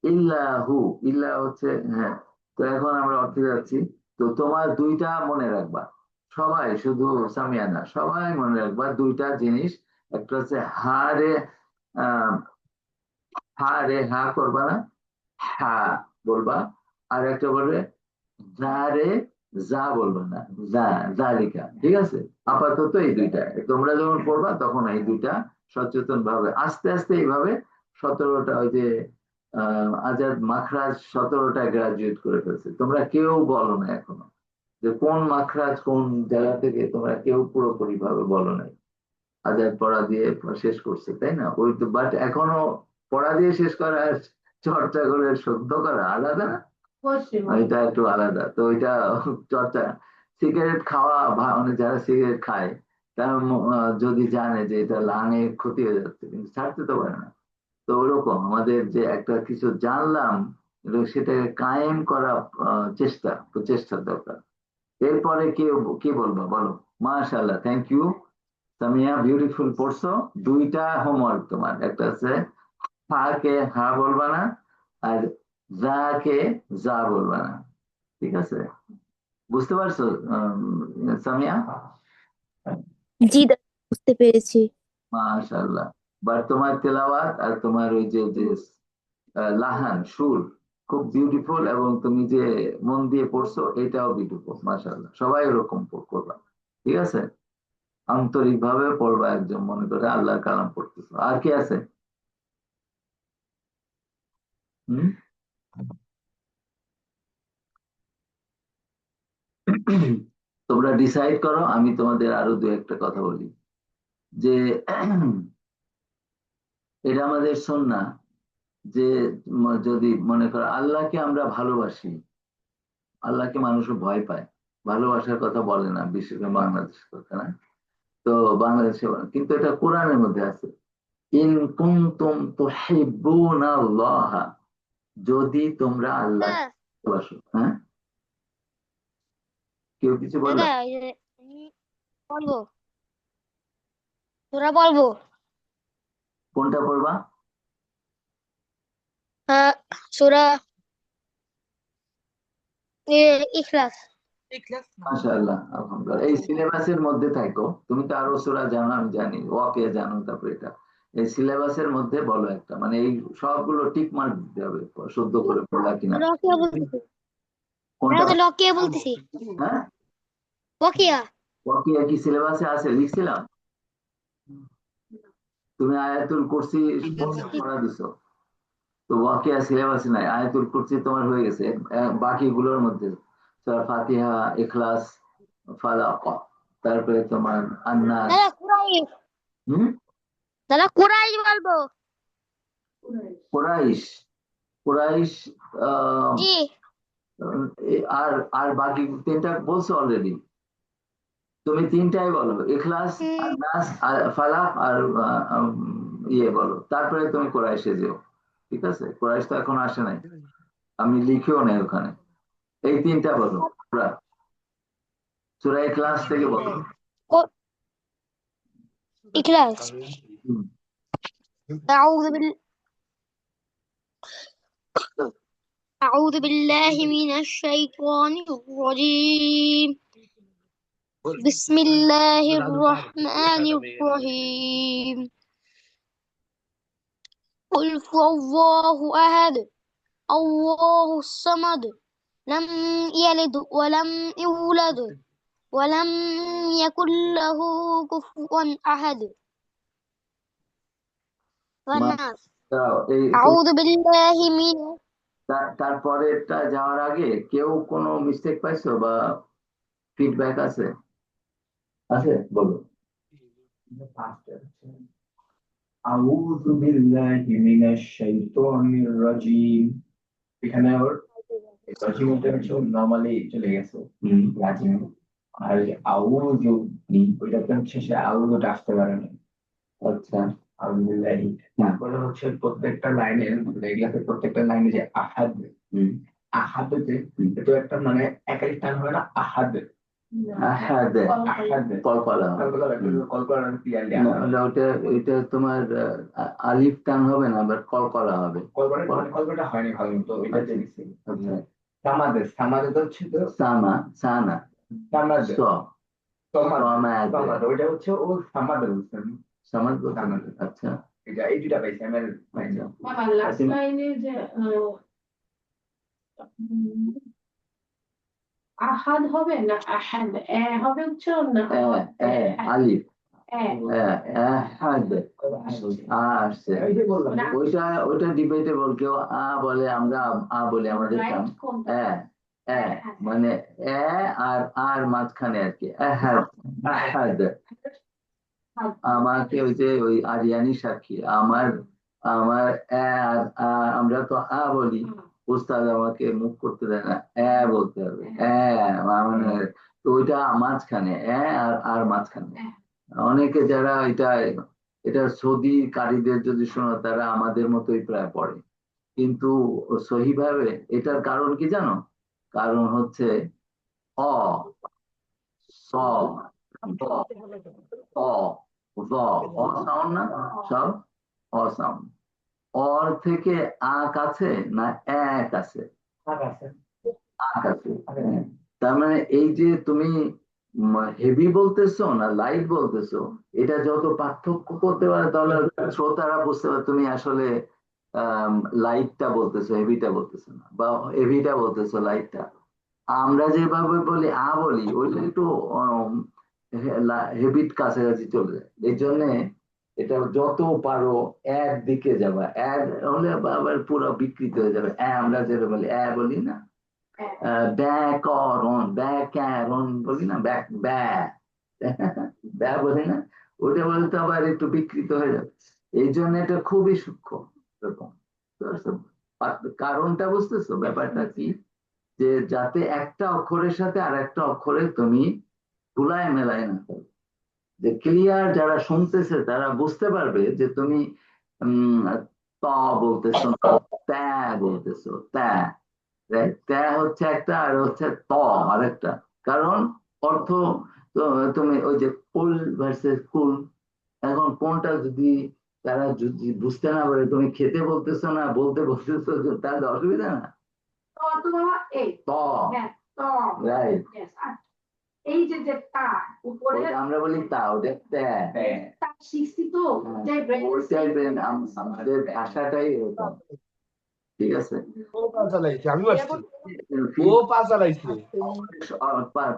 ইল্লাহু, ইল্লাহ হচ্ছে, হ্যাঁ। তো এখন আমরা অর্থে যাচ্ছি। তো তোমার দুইটা মনে রাখবা, সবাই, শুধু সামিয়ানা, সবাই মনে রাখবা দুইটা জিনিস। একটা হচ্ছে হা রে, আহ, হা রে হা করবা না, হা বলবা। আর একটা বলবে যা রে, যা বলবে না, যা, জালিকা। ঠিক আছে, আপাতত এই দুইটা তোমরা যখন পড়বা তখন এই দুইটা সচেতন ভাবে আস্তে আস্তে এইভাবে 17টা, ওই যে আজাদ মাখরাজ 17টা গ্রাজুয়েট করে ফেলছে, তোমরা কেউ বলো না এখনো যে কোন মাখরাজ কোন জায়গা থেকে, তোমরা কেউ পুরোপুরি ভাবে বলো নাই। আজাদ পড়া দিয়ে শেষ করছে, তাই না? ওই তো, বাট এখনো পড়া দিয়ে শেষ করা আর চর্চা করে শুদ্ধ করা আলাদা না? অবশ্যই এটা একটু আলাদা তো, এটা চর্চা। সিগারেট খাওয়া মানে যারা সিগারেট খায় তারা যদি জানে যে এটা লাঙে ক্ষতি হয়ে যাচ্ছে, কিন্তু ছাড়তে তো পারে না। তো ওরকম আমাদের যে একটা কিছু জানলাম এবং সেটাকে কায়েম করা প্রচেষ্টার দরকার। এরপরে কি বলবো বলো? মাশাআল্লাহ, থ্যাংক ইউ সামিয়া, বিউটিফুল পড়ছো। দুইটা হোমওয়ার্ক তোমার, একটা আছে হা কে হা বলবা না, আর যা কে যা বলবা না, ঠিক আছে? বুঝতে পারছো সামিয়া? জি দাদা, বুঝতে পেরেছি। মাশাআল্লাহ। বাট তোমার তেলাওয়াত আর তোমার ওই যে যে লাহান সুর খুব বিউটিফুল, এবং তুমি যে মন দিয়ে পড়ছো এটাও বিউটিফুল, মাশাআল্লাহ। সবাই ওরকম করবা, ঠিক আছে? আন্তরিক ভাবে পড়বা, একদম মনে করে আল্লাহর কালাম পড়তেছো। আর কি আছে? হুম। তোমরা ডিসাইড করো, আমি তোমাদের আরো দু একটা কথা বলি। যে এটা আমাদের সুন্নাহ যে যদি মনে করো আল্লাহকে আমরা ভালোবাসি, আল্লাহকে মানুষ ভয় পায়, ভালোবাসার কথা বলে না, বিশেষ করে বাংলাদেশের কথা না। তো বাংলাদেশে কিন্তু এটা কোরআনের মধ্যে আছে, ইন কুনতুম তুহিব্বুনাল্লাহ, যদি তোমরা আল্লাহ দাদা ভালোবাসো। হ্যাঁ, কেউ কিছু বললো? দাদা এই যে আমি বলবো, তোরা বলবো। কোনটা পড়বা? সূরা ইখলাস। মাশাআল্লাহ, আলহামদুলিল্লাহ। এই সিলেবাসের মধ্যে থাকো, তুমি তো আরো সূরা জানো, আমি জানি, ওয়াকিয়া জানো, তারপরে এটা এই সিলেবাসের মধ্যে বলো একটা, মানে এই সবগুলো টিক মার্ক দিতে হবে শুদ্ধ করে পড়লা কিনা। লকিয়া বলতেছি, কোনটা? তো লকিয়া বলতেছি। হ্যাঁ, ওকিয়া। ওয়াকিয়া কি সিলেবাসে আছে? লিখছিলাম। তুমি আয়াতুল কুরসি পড়া দিছো, তো ওয়াকিয়া সিলেবাসে নাই। আয়াতুল কুরসি তোমার হয়ে গেছে, বাকিগুলোর মধ্যে সূরা ফাতিহা, ইখলাস, ফালাক, তারপরে তোমার আন্নাস। দাদা কুরাইশ, হুম। দাদা কুরাইশ বলবো। কুরাইশ, কুরাইশ। আহ, জি। আর আর বাকি তিনটা বলছো অলরেডি, তুমি তিনটাই বলো, ইখলাস আর নাস আর ফালাক আর ইয়ে বলো, তারপরে তুমি কুরাইশে যেও, ঠিক আছে? কুরাইশ তো এখন আসে নাই, আমি লিখেও নাই ওখানে। এই তিনটা বলো পুরা, সূরা ইখলাস থেকে বলো। ইখলাস। হুম। আউযু বিল أعوذ بالله من الشيطان الرجيم بسم الله الرحمن الرحيم قل هو الله أحد الله الصمد لم يلد ولم يولد ولم يكن له كفوا أحد والناس এই أعوذ بالله من তারপরেরটা যাওয়ার আগে কেউ কোনো মিস্টেক পাইছো বা ফিডব্যাক আছে? আছে, বলো। আউযু বিল্লাহি মিনাশ শাইতানির রাজিম। এখানে ওর রাজিমটা হচ্ছে নরমালি চলে গেছে রাজিম, আর আউযু ওইটাতে হচ্ছে সে আউযুটা আসতে পারে না। আচ্ছা। আউযু বিল্লাহি। তারপরে হচ্ছে প্রত্যেকটা লাইনে, এগুলাতে প্রত্যেকটা লাইনে যে আহাদ, আহাদ যে এটা একটা মানে একাই টান হয় না, আহাদ আহাদ, আহাদ কলকলা, কল্পনা ক্লিয়ারলি ওটা ওইটা তোমার আলিফ টান হবে না, বাট কলকলা হবে। কল্পনাটা হয়নি ভালো মতো, ওইটা যে দিচ্ছি। আচ্ছা। সামাদে, সামাদে তো হচ্ছে তো সামা, সানা, সামাদে, স, সমাদে, সমাদে, ওইটা হচ্ছে ও সামাদে বলছেন। সমাদ বলতে? সামাদে। আচ্ছা। এটা এই দুটা পাইছি আমি। আচ্ছা। মামা লাস্ট লাইনে যে আহাদ হবে না আহাদ, হবে উচ্চারণ না? আলিফ, আহাদ আসছে ওইটা ডিবেটেবল। কেউ বলে, আমরা বলি আমাদের মানে আর মাঝখানে আর কি আহাদ। আহাদ আমাকে ওই যে ওই আরিয়ানি সাক্ষী আমার আমার আর আমরা তো বলি, উস্তাদ আমাকে মুখ করতে দেয় না, বলতে হবে মানে। তো ওইটা মাঝখানে আর মাঝখানে অনেকে যারা এটা সৌদি কারীদের যদি শোনো, তারা আমাদের মতোই প্রায় পড়ে, কিন্তু সহিভাবে এটার কারণ কি জানো? কারণ হচ্ছে অ স দ অ জ অসাউন্ড না, সব অসাউন্ড। অর থেকে কাছে না কাছে? কাছে। তার মানে এই যে তুমি হেভি বলতেছো না লাইট বলতেছো, এটা যত পার্থক্য করতে পারে, তাহলে শ্রোতারা বুঝতে পারে তুমি আসলে লাইটটা বলতেছো, হেভিটা বলতেছো না, বা হেভিটা বলতেছো লাইটটা। আমরা যেভাবে বলি বলি ওইটা একটু হেবিট কাছাকাছি চলে যায়। এই জন্য এটা যত পারো একদিকে যাবা, এক হলে আবার পুরো বিকৃত হয়ে যাবে। আমরা যেটা বলি বলি না, ব্যাকরণ ব্যাকরণ বলি না, ব্যা বলি না, ওটা বলতে আবার একটু বিকৃত হয়ে যাবে। এই জন্য এটা খুবই সূক্ষ্ম এরকম। কারণটা বুঝতেছো ব্যাপারটা কি? যে যাতে একটা অক্ষরের সাথে আর একটা অক্ষরে তুমি তুলায় মেলায় না করো, যে ক্লিয়ার যারা শুনতেছে তারা বুঝতে পারবে যে তুমি ত বলতেছো না, ত্যা বলতেছো। ত্যা হচ্ছে একটা, আর হচ্ছে ত আরেকটা। কারণ অর্থ তো তুমি ওই যে কুল ভার্সেস কুল, এখন কোনটা যদি তারা যদি বুঝতে না পারে, তুমি খেতে বলতেছো না বলতে বলতেছো, তাহলে অসুবিধা না। ত রাইট, এই যে তা উপরে আমরা বলি তা, ওটা তা শিখছি তো, ওইটাই ব্রেন, আমাদের ভাষাটাই এরকম। ঠিক আছে,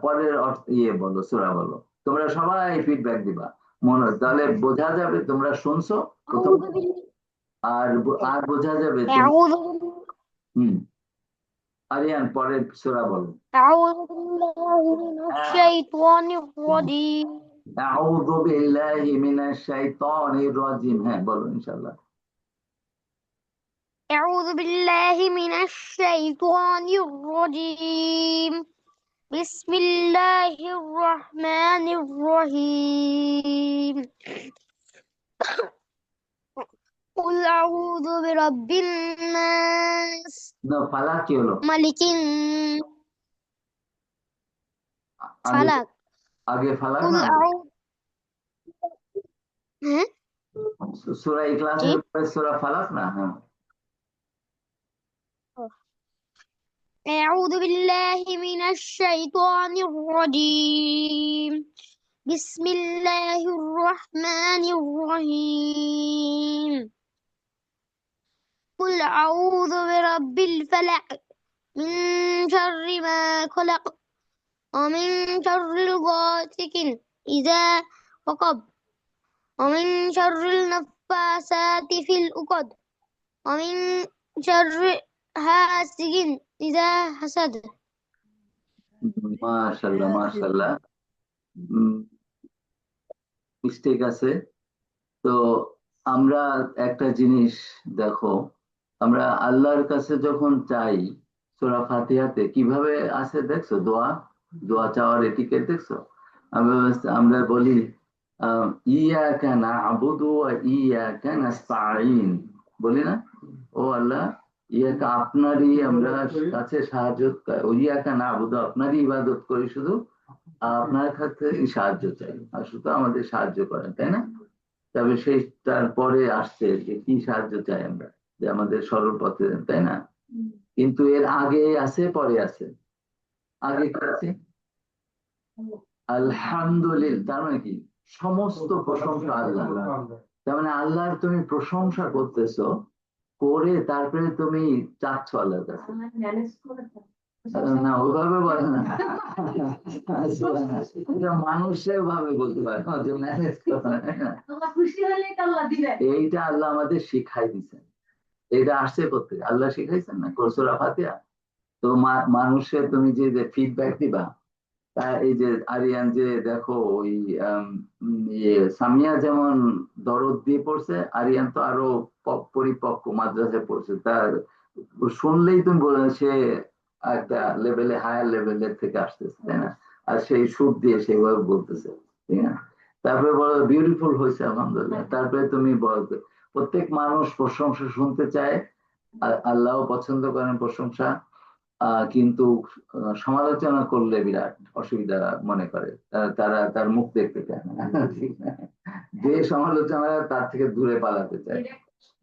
পরের বলো, সূরা বলো, তোমরা সবাই ফিডব্যাক দিবা মনে, তাহলে বোঝা যাবে তোমরা শুনছো প্রথম, আর বোঝা যাবে হুম। আরিয়ান পরের সূরা বলো। أعوذ بالله من الشيطان الرجيم আউযু বিল্লাহি মিনাশ শাইতানির রাজিম। হ্যাঁ বলো ইনশাআল্লাহ। أعوذ بالله من الشيطان الرجيم بسم الله الرحمن الرحيم قل أعوذ برب الناس না ফালাক কি হলো? ملك فلك আগে ফালাক قل না, أعوذ হ্যাঁ সূরা ইখলাসের পরে সূরা ফালাক না? হ্যাঁ أعوذ بالله من الشيطان الرجيم بسم الله الرحمن الرحيم قل أعوذ برب الفلق من شر ما خلق ومن شر غاسق إذا وقب ومن شر النفاثات في العقد ومن شر حاسد إذا حسد মাশাআল্লাহ মাশাআল্লাহ, মিস্টেক আছে। তো আমরা একটা জিনিস দেখো, আমরা আল্লাহর কাছে যখন চাই, সূরা ফাতিহাতে কিভাবে আছে দেখছো? দোয়া দোয়া চাওয়ার এটিকেট দেখছো? আমরা বলি ইয়াকা না'বুদু ওয়া ইয়াকা নাস্তাঈন, বলি না? ও আল্লাহ, ইয়াকা আপনারই আমরা কাছে সাহায্য, ইয়াকা না'বুদু আপনারই ইবাদত করি, শুধু আপনার কাছে সাহায্য চাই, আর শুধু আমাদের সাহায্য করেন, তাই না? তবে সেই তারপরে আসছে যে কি সাহায্য চাই আমরা, যে আমাদের সরল পথে দেন, তাই না? কিন্তু এর আগে আছে পরে আছে, আগে কি আছে? আলহামদুলিল্লাহ, তার মানে কি? সমস্ত প্রশংসা আল্লাহ। তার মানে আল্লাহর তুমি প্রশংসা করতেছো, করে তারপরে তুমি চাচ্ছ আল্লাহর কাছে। না ওইভাবে বলে না, এটা মানুষের ভাবে বলতে পারে না, যে ম্যানেজ করে না। আল্লাহ খুশি হলে তো আল্লাহ দিবেন। এইটা আল্লাহ আমাদের শিখাই দিচ্ছেন। এটা আসছে করতে আল্লাহ শিখাইছেন না সূরা ফাতিহা। তো মানুষের তুমি যে ফিডব্যাক দিবা, তা এই যে আরিয়ান যে দেখো ওই সামিয়া যেমন দরদ দিয়ে পড়ছে, আরিয়ান তো আরো পরিপক্ক মাদ্রাসায় পড়ছে, তার শুনলেই তুমি বলে সে একটা লেভেলে হায়ার লেভেলের থেকে আসতেছে, তাই না? আর সেই সুর দিয়ে সেইভাবে বলতেছে, ঠিক না? তারপরে বলো বিউটিফুল হয়েছে আলহামদুলিল্লাহ। তারপরে তুমি বল, প্রত্যেক মানুষ প্রশংসা শুনতে চায়, আল্লাহ পছন্দ করেন প্রশংসা, কিন্তু সমালোচনা করলে বিরাট অসুবিধা মনে করে, তারা তার মুখ দেখতে চায় না। ঠিক না? যে সমালোচনা তার থেকে দূরে পালাতে চায়।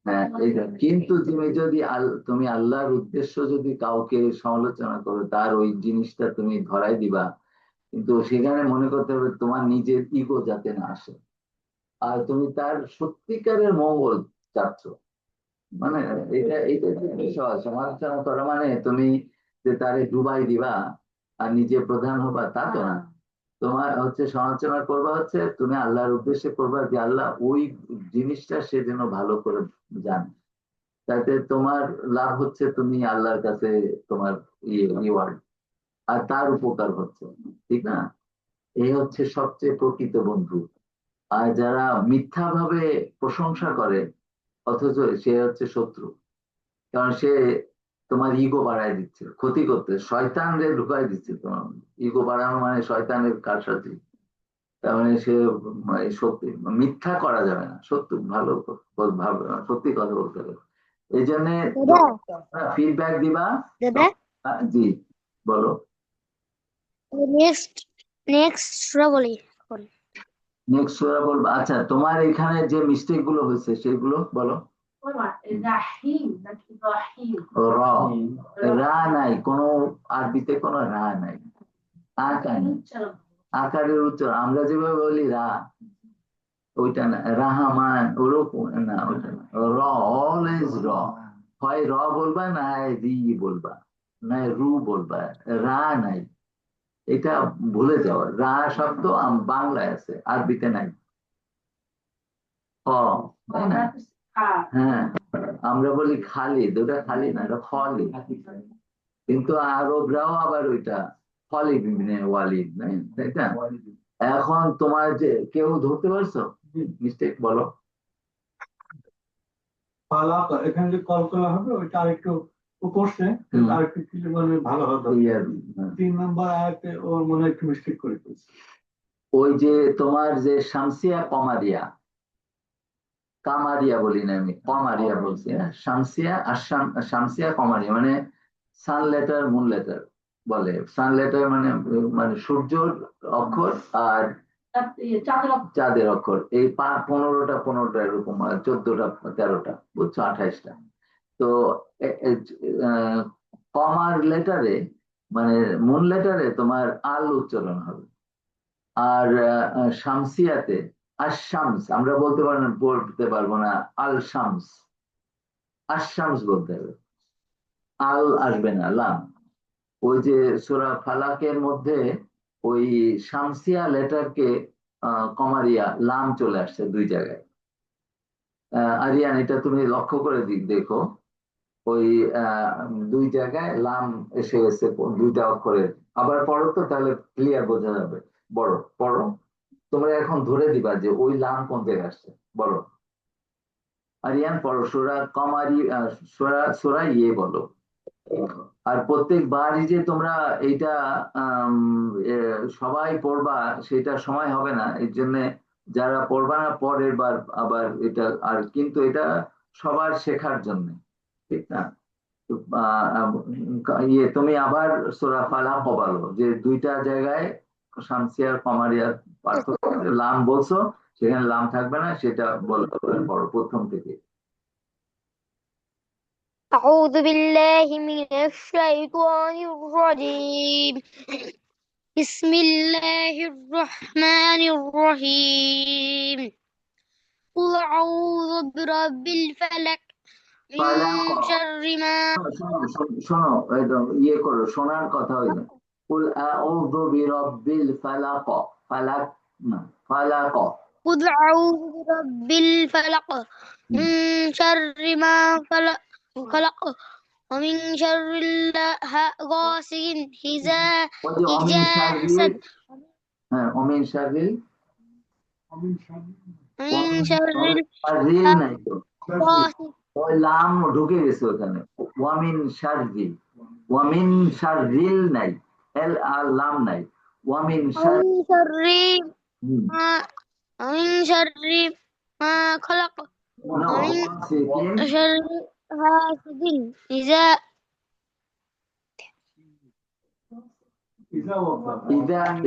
হ্যাঁ, এইটা কিন্তু তুমি যদি তুমি আল্লাহর উদ্দেশ্য যদি কাউকে সমালোচনা করো, তার ওই জিনিসটা তুমি ধরাই দিবা, কিন্তু সেখানে মনে করতে হবে তোমার নিজের ইগো যাতে না আসে, আর তুমি তার সত্যিকারের মঙ্গল চাচ্ছ। মানে এইটা সহজ সমালোচনা করা মানে তুমি যে তারে ডুবাই দিবা আর নিজে প্রধান হবা, তা তো না। তোমার হচ্ছে সমালোচনা করবা হচ্ছে তুমি আল্লাহর উদ্দেশ্যে করবা, যে আল্লাহ ওই জিনিসটা সে যেন ভালো করে জানে, তাতে তোমার লাভ হচ্ছে তুমি আল্লাহর কাছে তোমার রিওয়ার্ড, আর তার উপকার হচ্ছে, ঠিক না? এই হচ্ছে সবচেয়ে প্রকৃত বন্ধু। আর যারা মিথ্যা ভাবে প্রশংসা করে অথচ সে হচ্ছে শত্রু, কারণ সে তোমার ইগো বাড়ায় দিচ্ছে, ক্ষতি করতে শয়তান রে ঢুকাই দিচ্ছে তোমার। ইগো বাড়ানো মানে শয়তানের কারসাজি। তার মানে সে সত্যি মিথ্যা করা যাবে না, সত্য ভালো সত্যি কথা বলতে হবে। এই জন্য ফিডব্যাক দিবা। দাদা জি বলো। নেক্সট নেক্সট সূরা বলি এখন। নেক্সট সূরা বলবো। আচ্ছা, তোমার এখানে যে মিস্টেক গুলো হয়েছে সেগুলো বলো। রাহিম নাকি রহিম? র, রা নাই, কোনো আরবিতে কোনো রা নাই, আকার নেই। আকারের উচ্চারণ আমরা যেভাবে বলি রা, ওইটা না। রাহমান ওরকম না, ওইটা না। র, অলওয়েজ র। হয় র বলবা, না রি বলবা, না রু বলবা, রা নাই। এটা ভুলে যাও, রা শব্দ বাংলায় আছে, আরবিতে নাই। হ, তাই না? হ্যাঁ, আমরা বলি খালিদ, ওটা খালি না, এটা খালিদ। কিন্তু আরবরাও আবার ওইটা খালিদ ইবনে ওয়ালিদ, তাই না? এখন তোমার যে কেউ ধরতে পারছো মিস্টেক বলো। পালা এখানে যে কলকলা হবে ওইটা আরেকটু উপসে আরেকটু কিছু মানে ভালো হবে। 3 নম্বর আয়াতে ওর মনে হয় একটু মিস্টেক করে ফেলছে। ওই যে তোমার যে শামসিয়া কমারিয়া, কামারিয়া বলি না আমি, কমারিয়া বলছি না, শামসিয়া আর শামসিয়া কমারিয়া মানে সান লেটার মুন লেটার বলে। সান লেটার মানে মানে সূর্যর অক্ষর, আর চাঁদের অক্ষর। এই 15টা 15টা এরকম, 14টা 13টা, বুঝছো, 28টা। তো কমার লেটারে মানে মুন লেটারে তোমার আল উচ্চারণ হবে, আর শামসিয়াতে আশামস, আমরা বলতে পারবো না আল শামস, আশামস বলতে হবে, আল আসবে না, লাম। ওই যে সূরা ফালাকের মধ্যে ওই শামসিয়া লেটারকে কমারিয়া লাম চলে আসছে 2 জায়গায়। আরিয়ান, এটা তুমি লক্ষ্য করে দেখো, ওই 2 জায়গায় লাম এসে গেছে 2টা অক্ষরের। আবার পড়ো তো, তাহলে ক্লিয়ার বোঝা যাবে। বড় পড়ো, তোমরা এখন ধরে দিবা যে ওই লাম কোন জায়গায় আসছে, বলো। আরিয়ান পড়ো, সূরা ইয়ে বলো। আর প্রত্যেকবারই যে তোমরা এইটা সবাই পড়বা সেটা সময় হবে না, এর জন্য যারা পড়বা না পরের বার আবার এটা, আর কিন্তু এটা সবার শেখার জন্য, ঠিক না? তো, ইয়ে তুমি আবার সূরা ফালাক বলো, যে 2টা জায়গায় শামসিয়ার কমারিয়ার পার্থক্য, লাম বলছো সেখানে লাম থাকবে না, সেটা বলো পড়ো প্রথম থেকে। أعوذ بالله من الشيطان الرجيم بسم الله الرحمن الرحيم قل أعوذ برب الفلق من شر ما শোনো একদম ইয়ে করো, শোনার কথা হইলো কুল আউযু বিরাব্বিল ফালাক, ফালাক না ফালাক। قل أعوذ برب الفلق من شر ما خلق ومن شر غاسق إذا ওই যে অমিন শাররিল, حسد হ্যাঁ অমিন শাররিল, ومن شر শাররিল নাই তো, غاسق ওই লাম ঢুকে গেছে ওখানে, ওয়ামিন শাররিল, ওয়ামিন শাররিল নাই, এল আর লাম নাই, ওয়ামিন শার ومن شر ما ومن شر ما خلق ومن شر حاسد إذا إذا وقع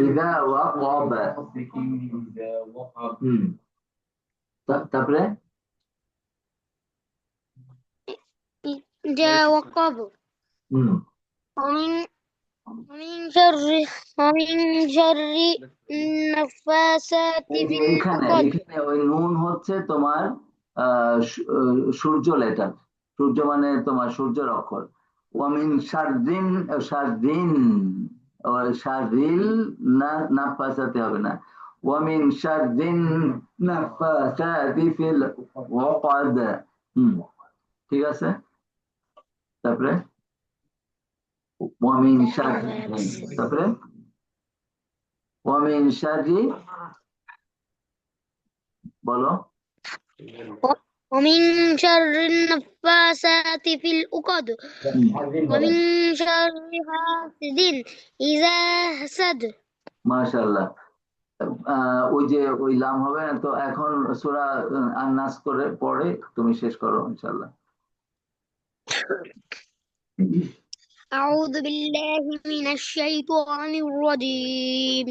ইদা ওয়াকাব। তারপরে إذا وقب হুম ومن شر النفاسات এই في যে এখানে العقد এখানে ওই নুন হচ্ছে তোমার সূর্য লেটার, সূর্য মানে তোমার সূর্যের অক্ষর। ওয়ামিন শারদিন, শারদিন শারদিল না, নাফাসাতে হবে না, ওয়ামিন শারদিন নাফাসাতি ফিল উকাদ। ঠিক আছে, তারপরে ওয়ামিন শাররি, তারপরে ওয়ামিন শাররি বলো, ومن شر النفاسات في العقد ومن شر حاسد إذا حسد মাশাআল্লাহ। ওই যে ওই লাম হবে না তো, এখন সূরা আন-নাস করে পড়ে তুমি শেষ করো ইনশাআল্লাহ। أعوذ بالله من الشيطان الرجيم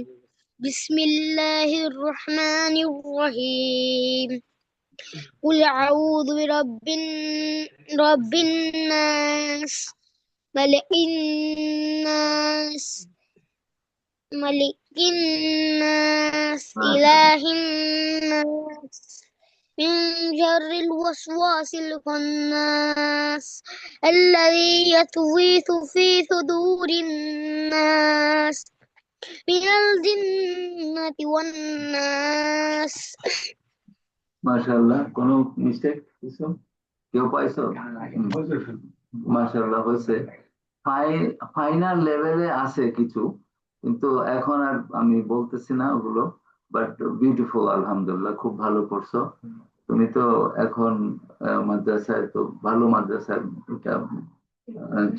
بسم الله الرحمن الرحيم قل أعوذ رب الناس ملك الناس إله الناس من شر الوسواس الخناس الذي يتويث في صدور الناس من الجنة والناس মাশাআল্লাহ। কোনো মিস্টেক কিছু কেউ পাইছো? মাশাআল্লাহ হয়েছে। ফাইনাল লেভেলে আছে কিছু, কিন্তু এখন আর আমি বলতেছি না ওগুলো, বাট বিউটিফুল, আলহামদুলিল্লাহ খুব ভালো করছো। তুমি তো এখন মাদ্রাসায়, তো ভালো মাদ্রাসায় এটা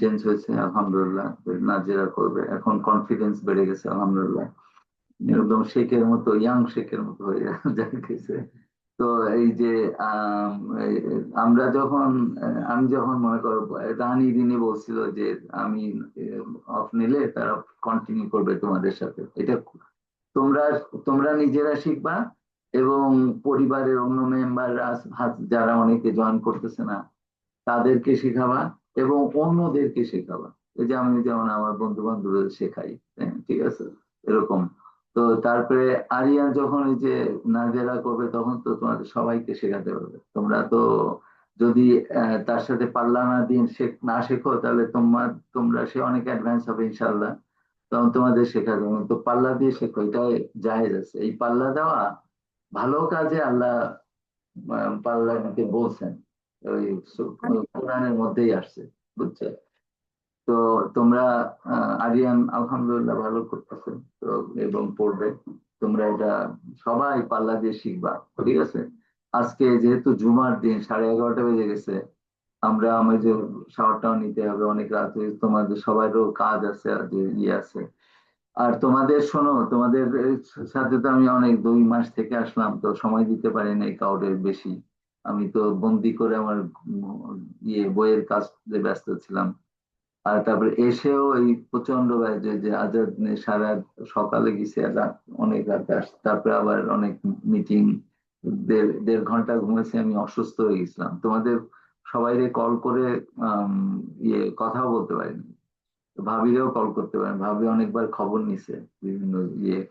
চেঞ্জ হয়েছে আলহামদুলিল্লাহ, নাজিরা করবে, এখন কনফিডেন্স বেড়ে গেছে আলহামদুলিল্লাহ, একদম শেখের মতো, ইয়াং শেখের মতো হয়ে গেছে। তো এই যে আমরা যখন আমি যখন মনে করো রানী দিনে বলছিল যে আমি অফ নিলে তারা কন্টিনিউ করবে তোমাদের সাথে, এটা তোমরা তোমরা নিজেরা শিখবা এবং পরিবারের অন্য মেম্বাররা যারা অনেকে জয়েন করতেছে না তাদেরকে শেখাবা এবং অন্যদেরকে শেখাবা। এই যে আমি যেমন আমার বন্ধু বান্ধবদের শেখাই, ঠিক আছে এরকম। তো তারপরে আরিয়ান যখন এই যে নাজেরা করবে তখন তো তোমাদের সবাইকে শেখাতে পারবে। তোমরা তো যদি তার সাথে পাল্লা না দিয়ে না শেখো তাহলে তোমরা সে অনেক অ্যাডভান্স হবে ইনশাল্লাহ, তখন তোমাদের শেখা যাবে। তো পাল্লা দিয়ে শেখো, এটাই জায়েজ আছে। এই পাল্লা দেওয়া ভালো কাজে আল্লাহ পাল্লা দিতে বলছেন, ওই কোরআনের মধ্যেই আসছে, বুঝছো? তো তোমরা আরিয়ান আলহামদুলিল্লাহ ভালো করতেছে তো, এবং পড়বে। তোমরা এটা সবাই পাল্লা দিয়ে শিখবা, ঠিক আছে? আজকে যেহেতু জুমার দিন 11:30 বেজে গেছে, আমরা আমাদের শাওয়ারটাও নিতে হবে, অনেক রাত হয়েছে, তোমাদের সবাইরও কাজ আছে, যে ইয়ে আছে। আর তোমাদের শোনো, তোমাদের সাথে তো আমি অনেক 2 মাস থেকে আসলাম, তো সময় দিতে পারি নাই কাউরে বেশি। আমি তো বন্দি করে আমার বইয়ের কাজে ব্যস্ত ছিলাম। আর তারপরে এসেও এই প্রচন্ড বাজে যে আজাদ সারা সকালে গেছে, অনেক রাতে আসছে, তারপরে আবার অনেক মিটিং, 1.5 ঘন্টা ঘুমেছি, আমি অসুস্থ হয়ে গেছিলাম। তোমাদের সবাইকে কল করে কথাও বলতে পারিনি। ভাবিরেও কল করতে পারেন, ভাবি অনেকবার খবর নিছে, বিভিন্ন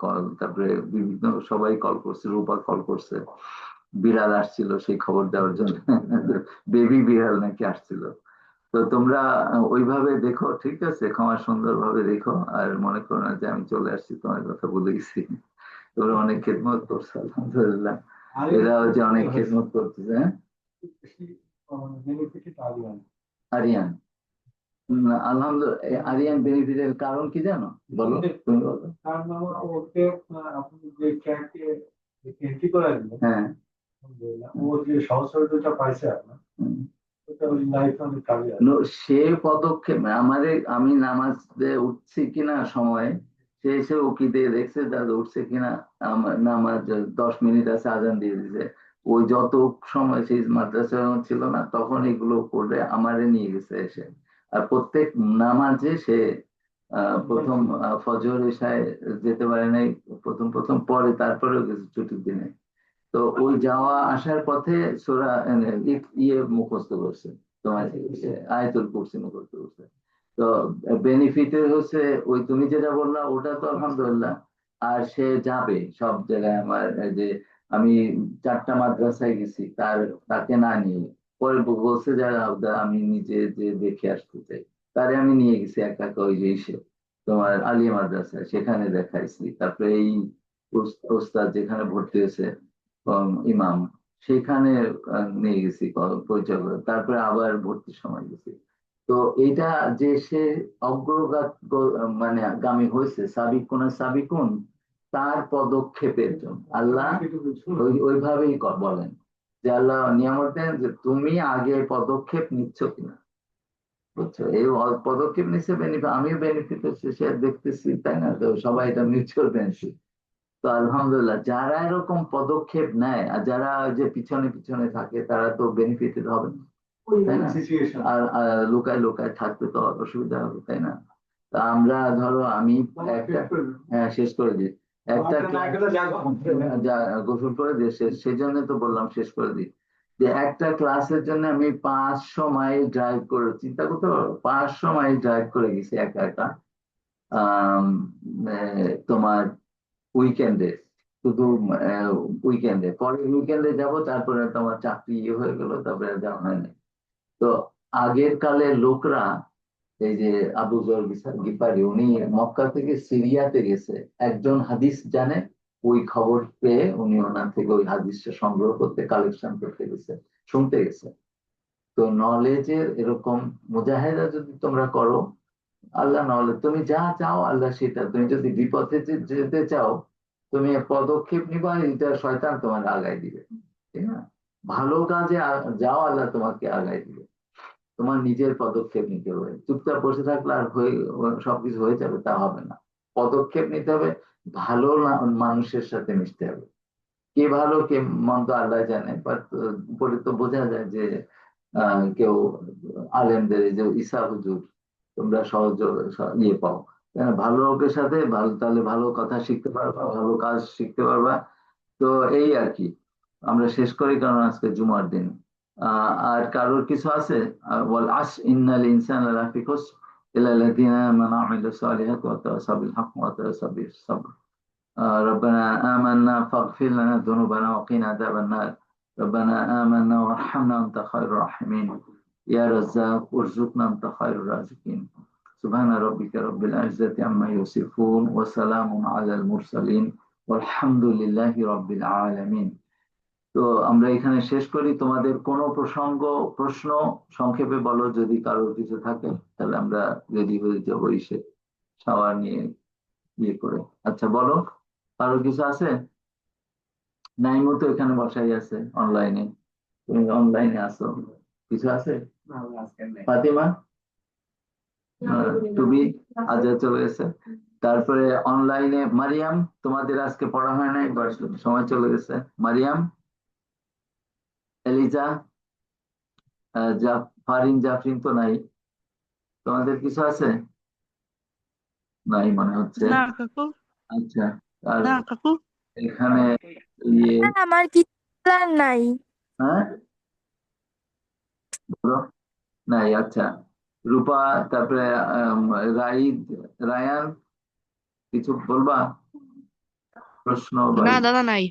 কল, তারপরে বিভিন্ন সবাই কল করছে, রূপা কল করছে। বিড়াল আসছিল সেই খবর দেওয়ার জন্য। বেবি বিড়াল নাকি আসছিল। তো তোমরা ওইভাবে দেখো, ঠিক আছে, ক্ষমা সুন্দরভাবে দেখো, আর মনে করো না যে আমি চলে আসছি তোমার কথা ভুলে গেছি। তোমরা অনেক খেদমত করছো, আলহামদুলিল্লাহ। এরাও যে অনেক খেদমত করতেছে। হ্যাঁ, আরিয়ান, আলহামদুলিল্লাহ, আরিয়ান বেনিফিটের কারণ কি জানো? বলো, তুমি বলো। কারণ ওকে আপনি যে ক্যাম্পে এন্ট্রি করে দিলেন, হ্যাঁ, আলহামদুলিল্লাহ, ও যে সহযোগিতা পাইছে আপনার, হুম। ওটা ওই লাইফ অনেক কাজে আসে। সে পদক্ষেপ আমাদের, আমি নামাজ উঠছি কিনা সময়, সে এসে উকি দিয়ে দেখছে দাদা উঠছে কিনা, আমার নামাজ 10 মিনিট আছে, আজান দিয়ে দিছে। ওই যত সময় সেই মাদ্রাসা যখন ছিল না তখন এগুলো করে আমারে নিয়ে গেছে এসে। আর প্রত্যেক নামাজে সে প্রথম ফজর এশায় যেতে পারে নাই, প্রথম প্রথম, পরে তারপরেও গেছে ছুটির দিনে। তো ওই যাওয়া আসার পথে সূরা মুখস্থ করছে, তোমার আয়াতুল কুরসি মুখস্থ করছে। তো বেনিফিটের হচ্ছে ওই তুমি যেটা বললা ওটা তো আলহামদুলিল্লাহ। আর সে যাবে সব জায়গায়, আমার এই যে আমি 4টা মাদ্রাসায় গেছি, তাকে না নিয়ে পরে বলছে যে আমি নিজে যে দেখে আসতে চাই, তারে আমি নিয়ে গেছি একা একা, ওই যে তোমার আলিয়া মাদ্রাসায়, সেখানে দেখাইছি। তারপরে এই ওস্তাদ যেখানে ভর্তি হয়েছে, ইমাম, সেখানে নিয়ে গেছি পরিচয় করে, তারপরে আবার ভর্তির সময় গেছি। তো এটা যে সে মানে গামী হয়েছে, সাবিকুন সাবিকুন, তার পদক্ষেপের জন্য আল্লাহ ওইভাবেই বলেন যে আল্লাহ নিয়ামত দেন যে তুমি আগে পদক্ষেপ নিচ্ছ কিনা, বুঝছো? এই পদক্ষেপ নিচ্ছে বেনিফিট, আমিও বেনিফিট হচ্ছে, সে দেখতেছি, তাই না? তো সবাই এটা মিউচুয়াল বেনিফিট। তো আলহামদুলিল্লাহ, যারা এরকম পদক্ষেপ নেয় আর যারা ওই যে পিছনে পিছনে থাকে তারা তো বেনিফিটেড হবে না, তাই না? সিচুয়েশন আর লুকায় লুকায় থাকতে তো অসুবিধা হবে, তাই না? তা আমরা ধরো আমি একটা, হ্যাঁ শেষ করে দিই, একটা গোসল করে দিয়ে শেষ, সেই জন্য তো বললাম শেষ করে দিই, যে একটা ক্লাসের জন্য আমি 500 মাইল ড্রাইভ করে, চিন্তা করতে পারো, 500 মাইল ড্রাইভ করে গেছি একা একা। আহ তোমার উইকেন্ডে, শুধু উইকেন্ডে, পরের উইকেন্ডে যাব, তারপরে তোমার চাকরি হয়ে গেল, তারপরে যাওয়া হয়নি। তো আগের কালের লোকরা, এই যে আবু যর গিফারি, উনি মক্কা থেকে সিরিয়াতে গেছে, একজন হাদিস জানে, ওই খবর পেয়ে উনি ওনার থেকে ওই হাদিসটা সংগ্রহ করতে, কালেকশন করতে গেছে, শুনতে গেছে। তো নলেজের এরকম মুজাহেদা যদি তোমরা করো, আল্লাহ নলেজ, তুমি যা চাও আল্লাহ সেটা, তুমি যদি বিপথে যেতে চাও, তুমি পদক্ষেপ নিবা, এটা শয়তান তোমার আগায় দিবে, ঠিক না? ভালো কাজে যাও, আল্লাহ তোমাকে আগায় দিবে। তোমার নিজের পদক্ষেপ নিতে হবে, চুপচাপ বসে থাকলে আর সবকিছু হয়ে যাবে তা হবে না। পদক্ষেপ নিতে হবে, ভালো মানুষের সাথে মিশতে হবে। কে ভালো কে মন্দ আল্লাহ জানে, বাট পরে তো বোঝা যায় যে কেউ আলেমদের, এই যে ঈসা হুজুর, তোমরা সহজ পাও, ভালো লোকের সাথে ভালো, তাহলে ভালো কথা শিখতে পারবা, ভালো কাজ শিখতে পারবা। তো এই আর কি, আমরা শেষ করি, কারণ আজকে জুমার দিন। আর কারোর কিছু আছে? ওয়াল আস ইন্নাল ইনসানা লাফি খুসর ইল্লা আল্লাযীনা আমানু ওয়া আমিলুস সালিহাতি ওয়া তাওয়াসাউ বিল হাক্কি ওয়া তাওয়াসাউ বিস সাবর। ربنا آمنا فاغفر لنا ذنوبنا وقنا عذاب النار. ربنا آمنا وارحمنا وأنت خير الراحمين. يا رزاق ارزقنا أنت خير الرازقين. سبحان ربك رب العزة عما يصفون وسلام على المرسلين والحمد لله رب العالمين. তো আমরা এখানে শেষ করি। তোমাদের কোনো প্রশ্ন সংক্ষেপে বলো, যদি কারোর কিছু থাকে, তাহলে আমরা রেডি হয়ে যাবো এসে শাওয়ার নিয়ে করে। আচ্ছা বলো, কারোর কিছু আছে? নাইমও তো এখানে বসাই আছে অনলাইনে, তুমি অনলাইনে আসো, কিছু আছে? ফাতিমা, টুবি, আজা চলে গেছে। তারপরে অনলাইনে মারিয়াম, তোমাদের আজকে পড়া হয় নাই, সময় চলে গেছে। মারিয়াম, এলিজা, ফারিন জাফরিন তো নাই। তোমাদের কিছু আছে? নাই মনে হচ্ছে। না কাকু, আচ্ছা, আর না কাকু। এখানে ইয়ে, আমার কিছু বলার নাই। হ্যাঁ বলো, নাই। আচ্ছা, রূপা, তারপরে রাইদ, রায়ান, কিছু বলবা? প্রশ্ন বা না দাদা নাই।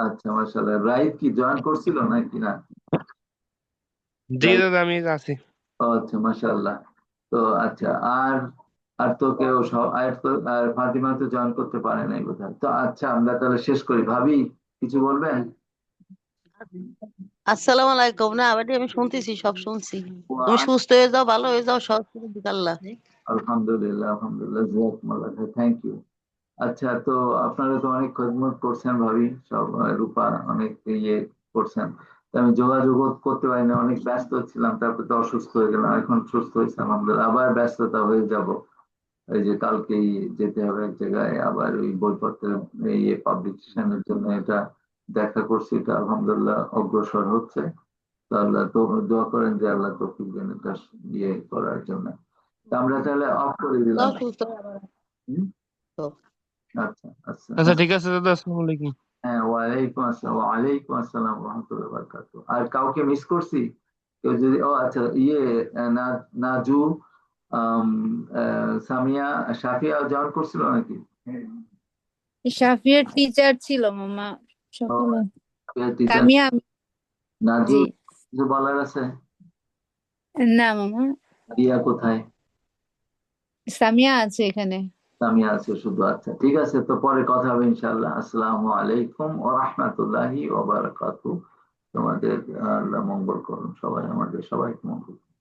আচ্ছা, মাশাআল্লাহ। রাইদ কি জয়েন করছিল নাকি না? জি রাইদ, দাদা আমি আছি। ও আচ্ছা, মাশাআল্লাহ। তো আচ্ছা, আর আর তো কেউ আর ফাতিমা তো জয়েন করতে পারে নাই বোধহয়। তো আচ্ছা, আমরা তাহলে শেষ করি। ভাবি, কিছু বলবেন? আসসালামু আলাইকুম। না আবার আমি শুনতেছি, সব শুনছি। তুমি সুস্থ হয়ে যাও, ভালো হয়ে যাও, সব কিছু দিক আল্লাহ। আলহামদুলিল্লাহ, আলহামদুলিল্লাহ, জাযাকুমুল্লাহ খাইর, থ্যাংক ইউ। আচ্ছা, তো আপনারা তো অনেক খেদমত করছেন ভাবি, সব রূপা অনেক ইয়ে করছেন। তো আমি যোগাযোগ করতে পারি না, অনেক ব্যস্ত ছিলাম, তারপর তো অসুস্থ হয়ে গেলাম, এখন সুস্থ হয়েছে আলহামদুলিল্লাহ। আবার ব্যস্ততা হয়ে যাব, এই যে কালকেই যেতে হবে এক জায়গায়, আবার ওই বইপত্রের ইয়ে পাবলিকেশনের জন্য এটা দেখা করছি, এটা আলহামদুলিল্লাহ অগ্রসর হচ্ছে। তো আল্লাহ তো দোয়া করেন যে আল্লাহ তৌফিক দেন এটা ইয়ে করার জন্য। তো আমরা তাহলে অফ করে দিলাম। যাও সুস্থ হয়ে আবার হুম? আসো। আচ্ছা, আচ্ছা, আচ্ছা ঠিক আছে দাদা, আসসালামু আলাইকুম। হ্যাঁ, ওয়ালাইকুম আসসালাম ওয়া রাহমাতুল্লাহি ওয়া বারাকাতুহু। আর কাউকে মিস করছি? কেউ যদি, ও আচ্ছা, ইয়ে নাজু, আম, সামিয়া, সাফিয়া জয়েন করছিল নাকি? সাফিয়ার টিচার ছিল মামা ও, সকালে। সাফিয়া টিচার। সামিয়া নাজু, জি কিছু বলার আছে? না মামা, রিয়া কোথায়? সামিয়া আছে এখানে। সামিয়া আছে শুধু। আচ্ছা, ঠিক আছে, তো পরে কথা হবে ইনশাআল্লাহ। আসসালামু আলাইকুম ওয়া রাহমাতুল্লাহি ওয়া বারাকাতুহু। তোমাদের আল্লাহ মঙ্গল করুন, সবাই আমাদের সবাইকে মঙ্গল করুন।